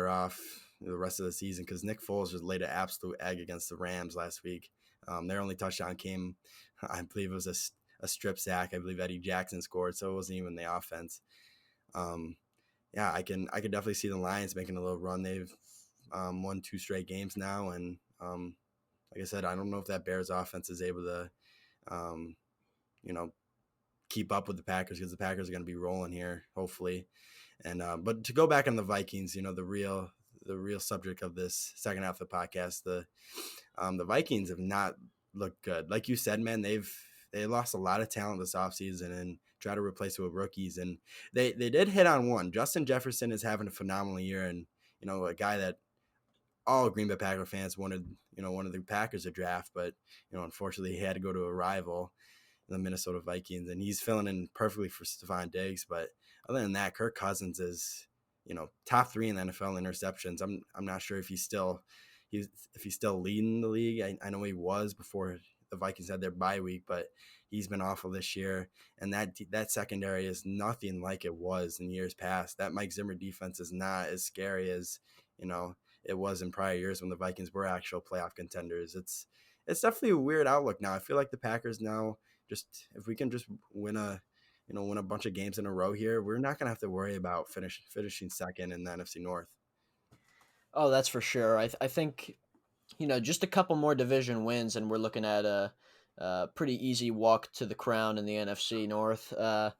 off the rest of the season, because Nick Foles just laid an absolute egg against the Rams last week. Their only touchdown came, I believe it was a strip sack. I believe Eddie Jackson scored, so it wasn't even the offense. Yeah, I can definitely see the Lions making a little run. They've won 2 straight games now, and like I said, I don't know if that Bears offense is able to, keep up with the Packers, because the Packers are going to be rolling here, hopefully. And but to go back on the Vikings, the real subject of this second half of the podcast, the Vikings have not looked good. Like you said, man, they lost a lot of talent this offseason and try to replace it with rookies. And they did hit on one. Justin Jefferson is having a phenomenal year, and a guy that all Green Bay Packer fans wanted the Packers to draft, but unfortunately he had to go to a rival, the Minnesota Vikings, and he's filling in perfectly for Stephon Diggs. But other than that, Kirk Cousins is top 3 in the NFL in interceptions. I'm not sure if he's still leading the league. I know he was before the Vikings had their bye week, but he's been awful this year. And that secondary is nothing like it was in years past. That Mike Zimmer defense is not as scary as it was in prior years when the Vikings were actual playoff contenders. It's definitely a weird outlook now. I feel like the Packers now, just if we can just win a bunch of games in a row here, we're not going to have to worry about finishing second in the NFC North. Oh, that's for sure. I think, just a couple more division wins, and we're looking at a pretty easy walk to the crown in the NFC North. But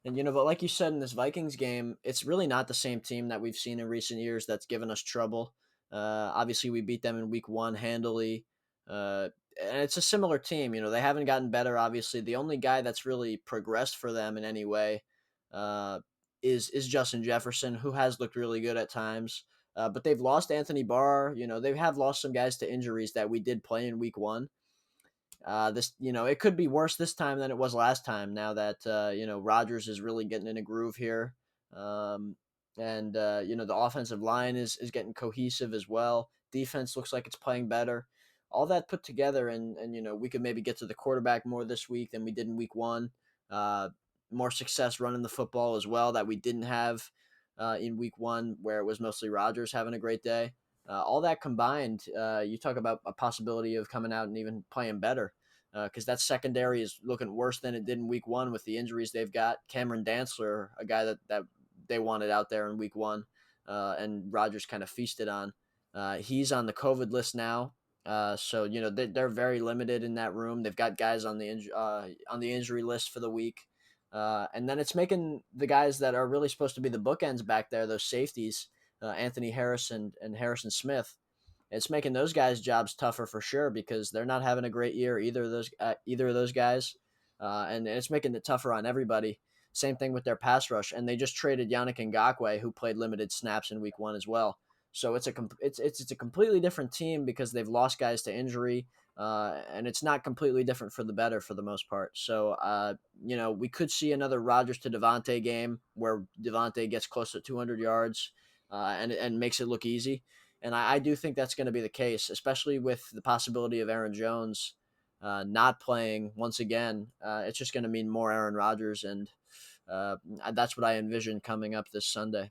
like you said, in this Vikings game, it's really not the same team that we've seen in recent years that's given us trouble. Obviously, we beat them in week 1 handily. And it's a similar team. They haven't gotten better, obviously. The only guy that's really progressed for them in any way is Justin Jefferson, who has looked really good at times. But they've lost Anthony Barr. They have lost some guys to injuries that we did play in week 1. It could be worse this time than it was last time, now that, Rodgers is really getting in a groove here. The offensive line is getting cohesive as well. Defense looks like it's playing better. All that put together, and we could maybe get to the quarterback more this week than we did in week 1. More success running the football as well that we didn't have in week 1, where it was mostly Rodgers having a great day. All that combined, you talk about a possibility of coming out and even playing better, because that secondary is looking worse than it did in week 1 with the injuries they've got. Cameron Dantzler, a guy that they wanted out there in week 1, and Rodgers kind of feasted on. He's on the COVID list now. So they're very limited in that room. They've got guys on the injury list for the week, and then it's making the guys that are really supposed to be the bookends back there, those safeties, Anthony Harrison and Harrison Smith. It's making those guys' jobs tougher for sure, because they're not having a great year, either of those guys, and it's making it tougher on everybody. Same thing with their pass rush, and they just traded Yannick Ngakoue, who played limited snaps in week 1 as well. So it's a completely different team, because they've lost guys to injury, and it's not completely different for the better for the most part. So we could see another Rodgers to Devontae game where Devontae gets close to 200 yards and makes it look easy. And I do think that's going to be the case, especially with the possibility of Aaron Jones not playing once again, it's just going to mean more Aaron Rodgers, and that's what I envision coming up this Sunday.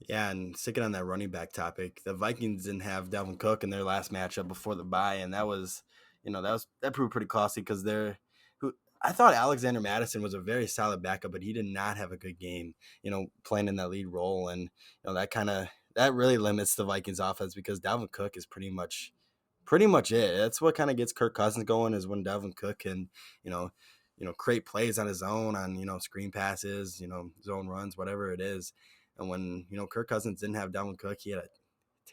Yeah, and sticking on that running back topic, the Vikings didn't have Dalvin Cook in their last matchup before the bye, and that proved pretty costly because who I thought Alexander Madison was a very solid backup, but he did not have a good game, playing in that lead role, and that really limits the Vikings offense because Dalvin Cook is pretty much it. That's what kind of gets Kirk Cousins going is when Dalvin Cook can, you know, create plays on his own on, screen passes, zone runs, whatever it is. And when, Kirk Cousins didn't have Dalvin Cook, he had a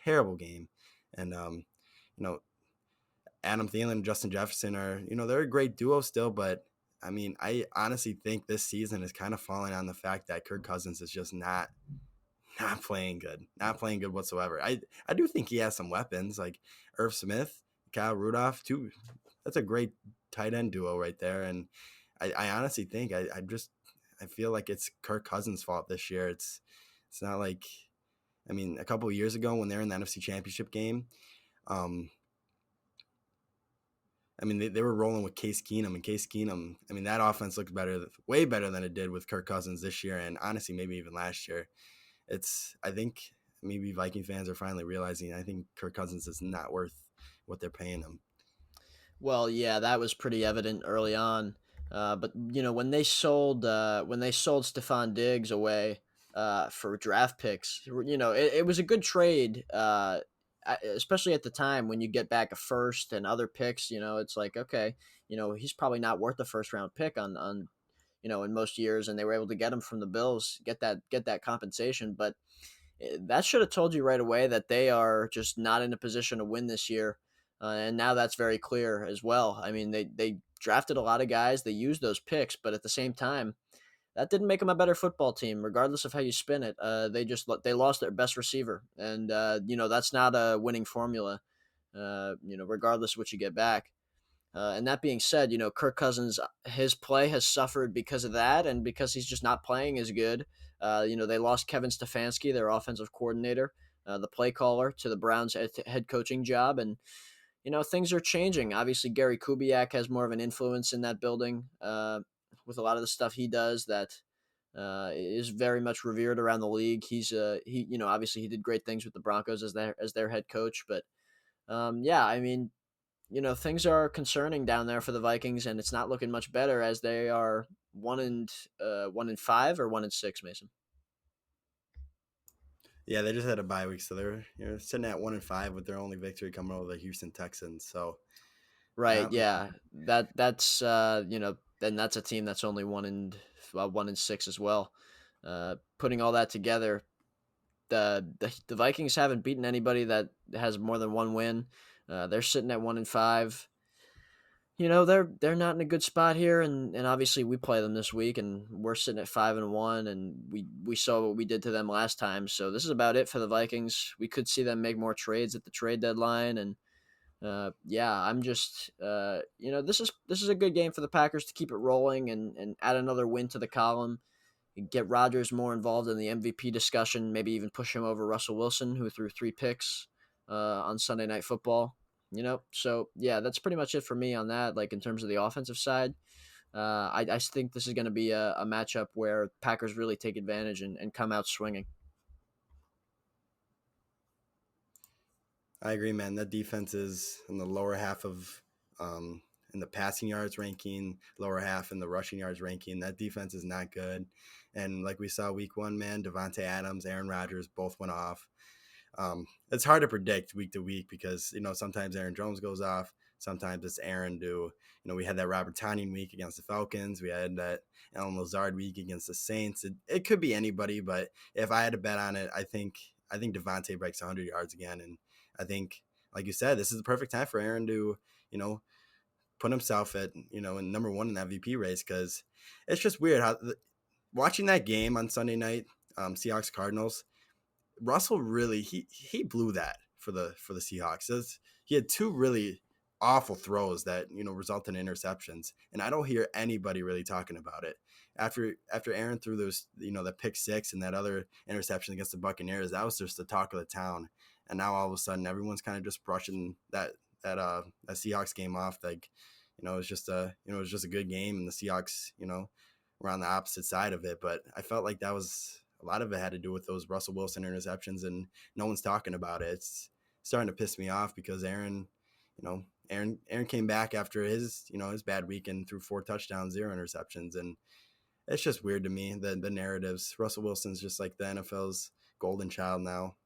terrible game. And, Adam Thielen and Justin Jefferson are, they're a great duo still, but I mean, I honestly think this season is kind of falling on the fact that Kirk Cousins is just not playing good, not playing good whatsoever. I do think he has some weapons like Irv Smith, Kyle Rudolph, too. That's a great tight end duo right there. And I honestly think I feel like it's Kirk Cousins' fault this year. It's not like, I mean, a couple of years ago when they were in the NFC Championship game, I mean, they were rolling with Case Keenum, and Case Keenum, I mean, that offense looks way better than it did with Kirk Cousins this year, and honestly, maybe even last year. I think maybe Viking fans are finally realizing, I think Kirk Cousins is not worth what they're paying him. Well, yeah, that was pretty evident early on. But when they sold Stephon Diggs away for draft picks, it was a good trade. Especially at the time when you get back a first and other picks, it's like, okay, he's probably not worth the first round pick on in most years, and they were able to get him from the Bills, get that compensation. But that should have told you right away that they are just not in a position to win this year. And now that's very clear as well. I mean, they drafted a lot of guys, they used those picks, but at the same time, that didn't make them a better football team, regardless of how you spin it. They lost their best receiver, and that's not a winning formula. Regardless of what you get back. And that being said, Kirk Cousins, his play has suffered because of that, and because he's just not playing as good. They lost Kevin Stefanski, their offensive coordinator, the play caller, to the Browns' head coaching job, and things are changing. Obviously, Gary Kubiak has more of an influence in that building with a lot of the stuff he does that is very much revered around the league. Obviously he did great things with the Broncos as their head coach, but yeah, I mean, things are concerning down there for the Vikings, and it's not looking much better as they are 1-5 or 1-6, Mason. Yeah, they just had a bye week, so they're sitting at 1-5 with their only victory coming over the Houston Texans. So right, yeah, that's then that's a team that's only 1-6 as well. Putting all that together, the Vikings haven't beaten anybody that has more than one win. They're sitting at 1-5. They're not in a good spot here, and obviously we play them this week, and we're sitting at 5-1, and we saw what we did to them last time. So this is about it for the Vikings. We could see them make more trades at the trade deadline, and yeah, I'm just this is a good game for the Packers to keep it rolling and add another win to the column. Get Rodgers more involved in the MVP discussion, maybe even push him over Russell Wilson, who threw 3 picks on Sunday Night Football. So yeah, that's pretty much it for me on that. Like in terms of the offensive side, I think this is going to be a matchup where Packers really take advantage and come out swinging. I agree, man. That defense is in the lower half of in the passing yards ranking, lower half in the rushing yards ranking. That defense is not good. And like we saw week 1, man, Devontae Adams, Aaron Rodgers both went off. It's hard to predict week to week because, sometimes Aaron Jones goes off. Sometimes it's Aaron do. We had that Robert Tonyan week against the Falcons. We had that Alan Lazard week against the Saints. It could be anybody, but if I had to bet on it, I think Devontae breaks 100 yards again. And I think, like you said, this is the perfect time for Aaron to, put himself at, in number 1 in the MVP race because it's just weird how watching that game on Sunday night, Seahawks Cardinals, Russell really he blew that for the Seahawks. He had 2 really awful throws that resulted in interceptions, and I don't hear anybody really talking about it. After Aaron threw those the pick 6 and that other interception against the Buccaneers, that was just the talk of the town. And now all of a sudden everyone's kind of just brushing that that Seahawks game off. Like, it was just a good game, and the Seahawks, were on the opposite side of it. But I felt like that was a lot of it had to do with those Russell Wilson interceptions, and no one's talking about it. It's starting to piss me off because Aaron came back after his bad week and threw 4 touchdowns, 0 interceptions, and it's just weird to me, the narratives. Russell Wilson's just like the NFL's golden child now.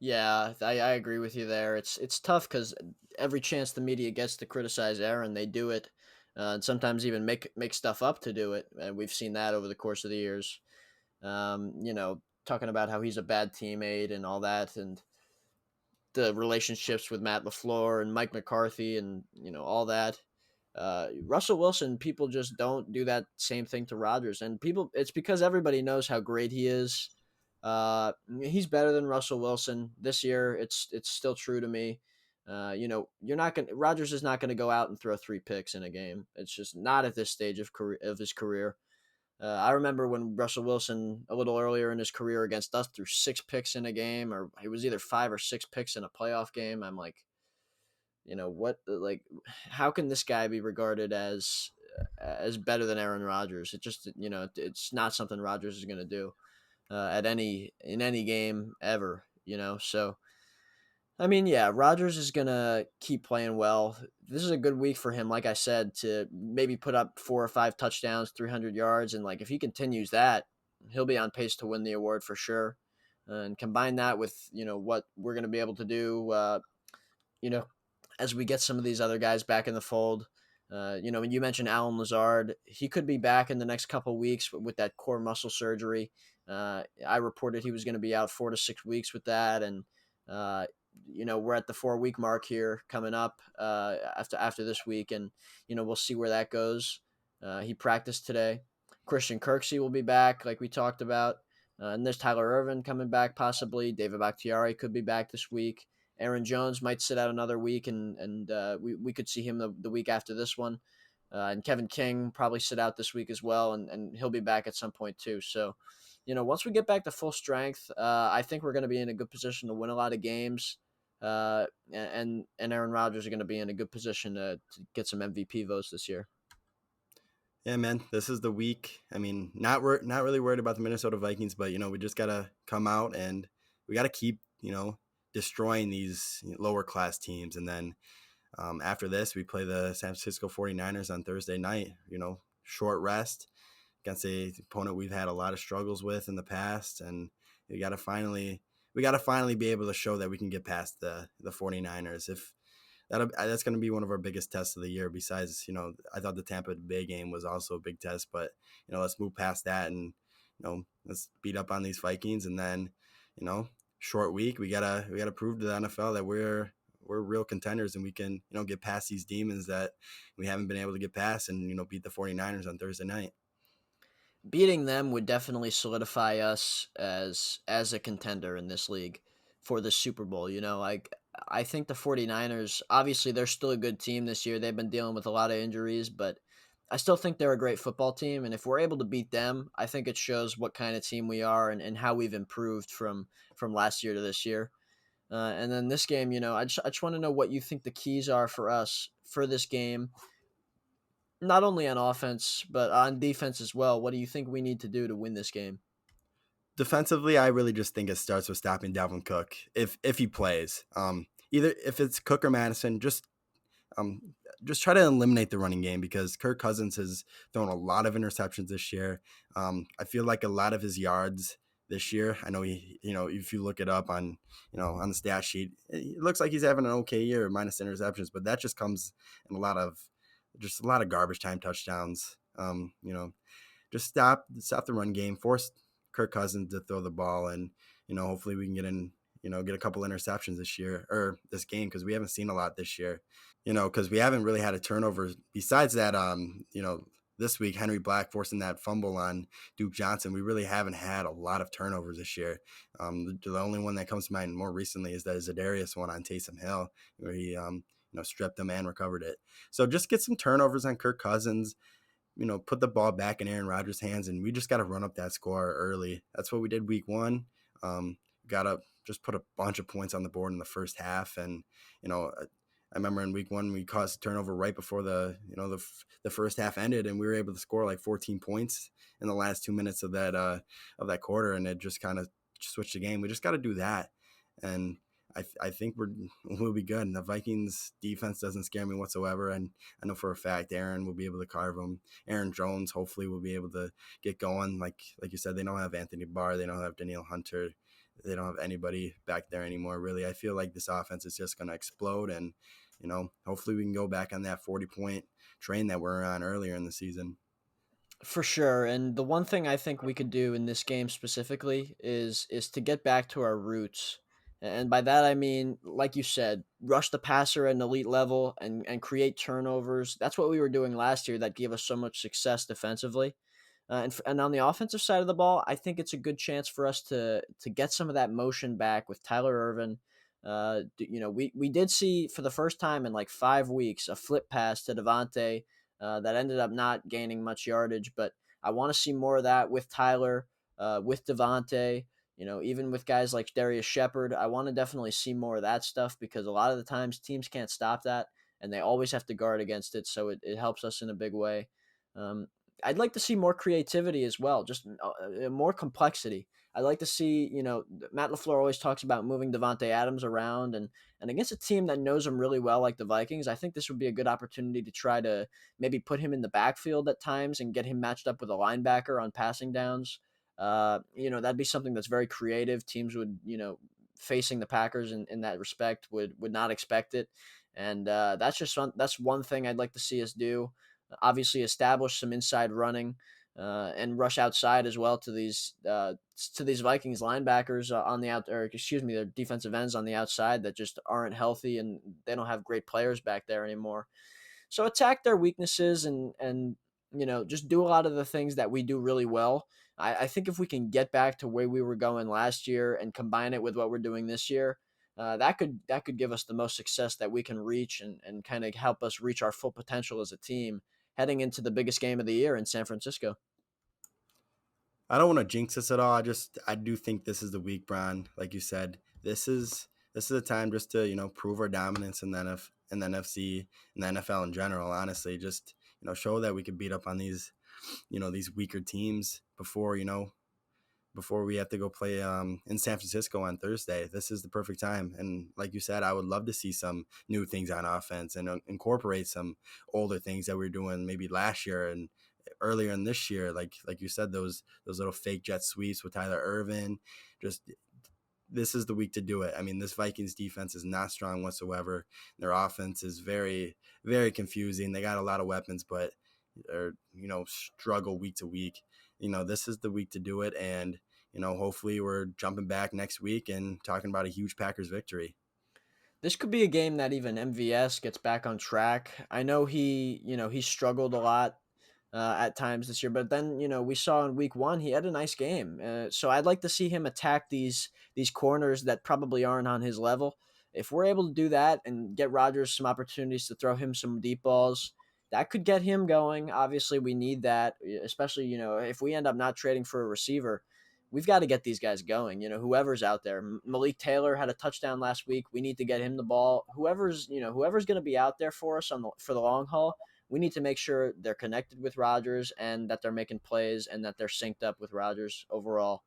Yeah, I agree with you there. It's tough because every chance the media gets to criticize Aaron, they do it, and sometimes even make stuff up to do it. And we've seen that over the course of the years. Talking about how he's a bad teammate and all that, and the relationships with Matt LaFleur and Mike McCarthy and all that. Russell Wilson, people just don't do that same thing to Rodgers, and it's because everybody knows how great he is. He's better than Russell Wilson this year. It's still true to me. Rodgers is not gonna go out and throw 3 picks in a game. It's just not at this stage of his career. I remember when Russell Wilson, a little earlier in his career against us, threw 6 picks in a game, or it was either 5 or 6 picks in a playoff game. I'm like, how can this guy be regarded as better than Aaron Rodgers? It just, it's not something Rodgers is going to do in any game ever. So I mean, yeah, Rodgers is going to keep playing well. This is a good week for him, like I said, to maybe put up 4 or 5 touchdowns, 300 yards. And, if he continues that, he'll be on pace to win the award for sure. And combine that with, what we're going to be able to do, as we get some of these other guys back in the fold. When you mentioned Alan Lazard, he could be back in the next couple of weeks with that core muscle surgery. I reported he was going to be out 4 to 6 weeks with that. And, we're at the 4-week mark here coming up after this week, and we'll see where that goes. He practiced today. Christian Kirksey will be back, like we talked about, and there's Tyler Ervin coming back possibly. David Bakhtiari could be back this week. Aaron Jones might sit out another week, and we could see him the week after this one. And Kevin King probably sit out this week as well, and he'll be back at some point too. So, once we get back to full strength, I think we're going to be in a good position to win a lot of games. And Aaron Rodgers are going to be in a good position to get some MVP votes this year. Yeah, man, this is the week. I mean, not really worried about the Minnesota Vikings, but we just gotta come out and we gotta keep destroying these lower class teams, and then after this we play the San Francisco 49ers on Thursday night. Short rest against a opponent we've had a lot of struggles with in the past, and we gotta finally be able to show that we can get past the 49ers. If that's going to be one of our biggest tests of the year. Besides, I thought the Tampa Bay game was also a big test, but let's move past that and let's beat up on these Vikings, and then short week we gotta prove to the NFL that we're real contenders and we can get past these demons that we haven't been able to get past, and beat the 49ers on Thursday night. Beating them would definitely solidify us as a contender in this league for the Super Bowl. I think the 49ers, obviously they're still a good team this year. They've been dealing with a lot of injuries, but I still think they're a great football team. And if we're able to beat them, I think it shows what kind of team we are and how we've improved from last year to this year. And then this game, I just want to know what you think the keys are for us for this game. Not only on offense, but on defense as well. What do you think we need to do to win this game? Defensively, I really just think it starts with stopping Dalvin Cook if he plays. Either if it's Cook or Madison, just try to eliminate the running game, because Kirk Cousins has thrown a lot of interceptions this year. I feel like a lot of his yards this year, I know he, if you look it up on the stat sheet, it looks like he's having an okay year minus interceptions, but that just comes in a lot of garbage time touchdowns. Just stop the run game, force Kirk Cousins to throw the ball, and hopefully we can get a couple interceptions this game, because we haven't seen a lot this year. Because we haven't really had a turnover besides that. This week Henry Black forcing that fumble on Duke Johnson. We really haven't had a lot of turnovers this year. The only one that comes to mind more recently is that Zadarius one on Taysom Hill, where he stripped him and recovered it. So just get some turnovers on Kirk Cousins. Put the ball back in Aaron Rodgers' hands, and we just got to run up that score early. That's what we did week 1. Got to just put a bunch of points on the board in the first half, and I remember in week 1 we caused a turnover right before the first half ended, and we were able to score like 14 points in the last 2 minutes of that quarter, and it just kind of switched the game. We just got to do that, and I think we'll be good. And the Vikings defense doesn't scare me whatsoever, and I know for a fact Aaron will be able to carve them. Aaron Jones hopefully will be able to get going. Like you said, they don't have Anthony Barr, they don't have Danielle Hunter, they don't have anybody back there anymore. Really, I feel like this offense is just going to explode, and hopefully we can go back on that 40-point train that we're on earlier in the season. For sure. And the one thing I think we could do in this game specifically is to get back to our roots. And by that I mean, like you said, rush the passer at an elite level and create turnovers. That's what we were doing last year that gave us so much success defensively. And on the offensive side of the ball, I think it's a good chance for us to get some of that motion back with Tyler Irvin. We did see for the first time in like 5 weeks a flip pass to Devontae that ended up not gaining much yardage. But I want to see more of that with Tyler, with Devontae. Even with guys like Darius Shepard, I want to definitely see more of that stuff because a lot of the times teams can't stop that and they always have to guard against it. So it helps us in a big way. Um, I'd like to see more creativity as well, just more complexity. I'd like to see, Matt LaFleur always talks about moving Devontae Adams around, and against a team that knows him really well, like the Vikings, I think this would be a good opportunity to try to maybe put him in the backfield at times and get him matched up with a linebacker on passing downs. That'd be something that's very creative. Teams would, facing the Packers in that respect would not expect it. And that's one thing I'd like to see us do. Obviously, establish some inside running and rush outside as well to these Vikings linebackers on the out, or excuse me, their defensive ends on the outside that just aren't healthy and they don't have great players back there anymore. So attack their weaknesses and just do a lot of the things that we do really well. I think if we can get back to where we were going last year and combine it with what we're doing this year, that could give us the most success that we can reach and kind of help us reach our full potential as a team heading into the biggest game of the year in San Francisco. I don't want to jinx this at all. I do think this is the week, Bron. Like you said, this is a time just to prove our dominance in the NFC and the NFL in general. Honestly, just show that we could beat up on these these weaker teams before we have to go play in San Francisco on Thursday. This is the perfect time. And like you said, I would love to see some new things on offense and incorporate some older things that we were doing maybe last year and earlier in this year. Like you said, those little fake jet sweeps with Tyler Irvin. Just this is the week to do it. I mean, this Vikings defense is not strong whatsoever. Their offense is very, very confusing. They got a lot of weapons, but they're, struggle week to week. This is the week to do it. And, hopefully we're jumping back next week and talking about a huge Packers victory. This could be a game that even MVS gets back on track. I know he struggled a lot at times this year, but then we saw in week 1 he had a nice game. So I'd like to see him attack these corners that probably aren't on his level. If we're able to do that and get Rodgers some opportunities to throw him some deep balls, that could get him going. Obviously, we need that, especially if we end up not trading for a receiver. We've got to get these guys going. Whoever's out there. Malik Taylor had a touchdown last week. We need to get him the ball. Whoever's going to be out there for us for the long haul, we need to make sure they're connected with Rodgers and that they're making plays and that they're synced up with Rodgers overall.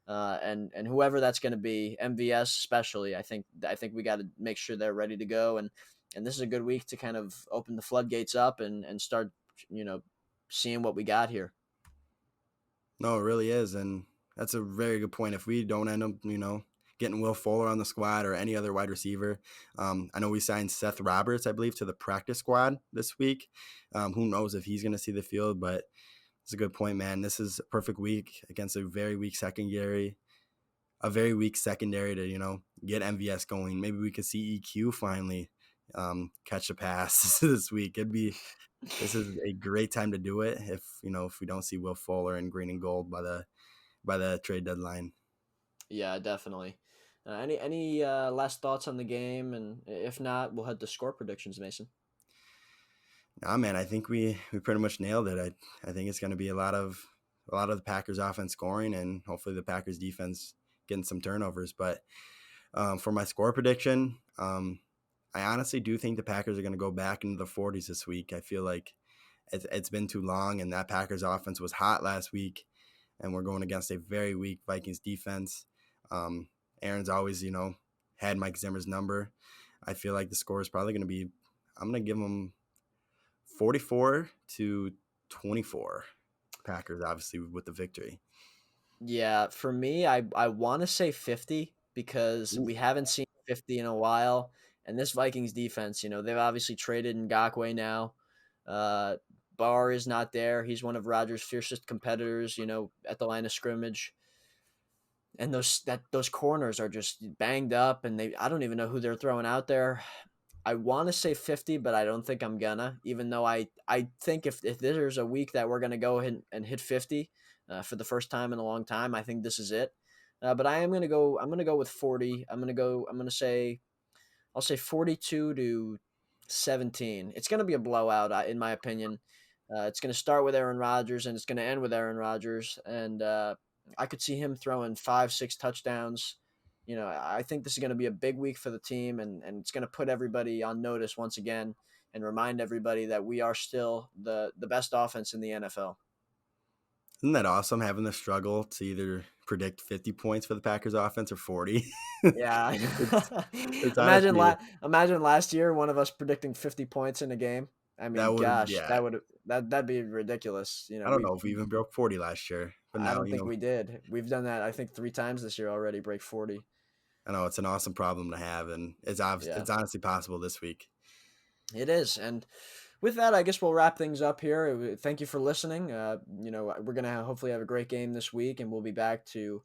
And whoever that's going to be, MVS especially, I think we got to make sure they're ready to go. And this is a good week to kind of open the floodgates up and start, seeing what we got here. No, it really is. And that's a very good point. If we don't end up, getting Will Fuller on the squad or any other wide receiver, I know we signed Seth Roberts, I believe, to the practice squad this week. Who knows if he's going to see the field, but it's a good point, man. This is a perfect week against a very weak secondary to, get MVS going. Maybe we could see EQ finally catch a pass this week. This is a great time to do it if we don't see Will Fuller in green and gold by the trade deadline. Yeah, definitely. Any last thoughts on the game? And if not, we'll head to score predictions, Mason. Nah, man, I think we pretty much nailed it. I think it's going to be a lot of the Packers offense scoring and hopefully the Packers defense getting some turnovers. But for my score prediction, I honestly do think the Packers are going to go back into the 40s this week. I feel like it's been too long, and that Packers offense was hot last week, and we're going against a very weak Vikings defense. Aaron's always, had Mike Zimmer's number. I feel like the score is probably going to be, I'm going to give them 44-24. Packers, obviously, with the victory. Yeah, for me, I want to say 50 because Ooh. we haven't seen 50 in a while. And this Vikings defense, they've obviously traded Ngakoue now. Uh, Barr is not there. He's one of Rodgers' fiercest competitors, at the line of scrimmage. And those corners are just banged up, and I don't even know who they're throwing out there. I want to say 50, but I don't think I'm gonna. Even though I think if there's a week that we're gonna go ahead and hit 50 for the first time in a long time, I think this is it. But I am gonna go. I'm gonna go with 40. I'll say 42-17. It's gonna be a blowout, in my opinion. It's gonna start with Aaron Rodgers and it's gonna end with Aaron Rodgers, and I could see him throwing 5, 6 touchdowns. I think this is going to be a big week for the team, and it's going to put everybody on notice once again and remind everybody that we are still the best offense in the NFL. Isn't that awesome having the struggle to either predict 50 points for the Packers offense or 40? Yeah. It's honestly, Imagine last year one of us predicting 50 points in a game. I mean, that would, gosh, yeah. that'd be ridiculous. I don't know if we even broke 40 last year, but I now, don't think we did. We've done that I think 3 times this year already, break 40. I know it's an awesome problem to have, and it's Yeah. honestly possible this week. It is. And with that, I guess we'll wrap things up here. Thank you for listening. We're gonna hopefully have a great game this week, and we'll be back to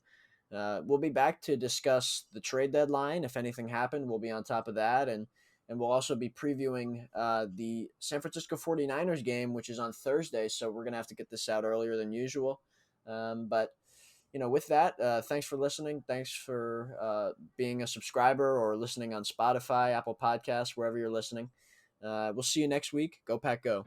discuss the trade deadline. If anything happened, we'll be on top of that, and we'll also be previewing the San Francisco 49ers game, which is on Thursday. So we're gonna have to get this out earlier than usual. But with that, thanks for listening. Thanks for being a subscriber or listening on Spotify, Apple Podcasts, wherever you're listening. We'll see you next week. Go Pack Go.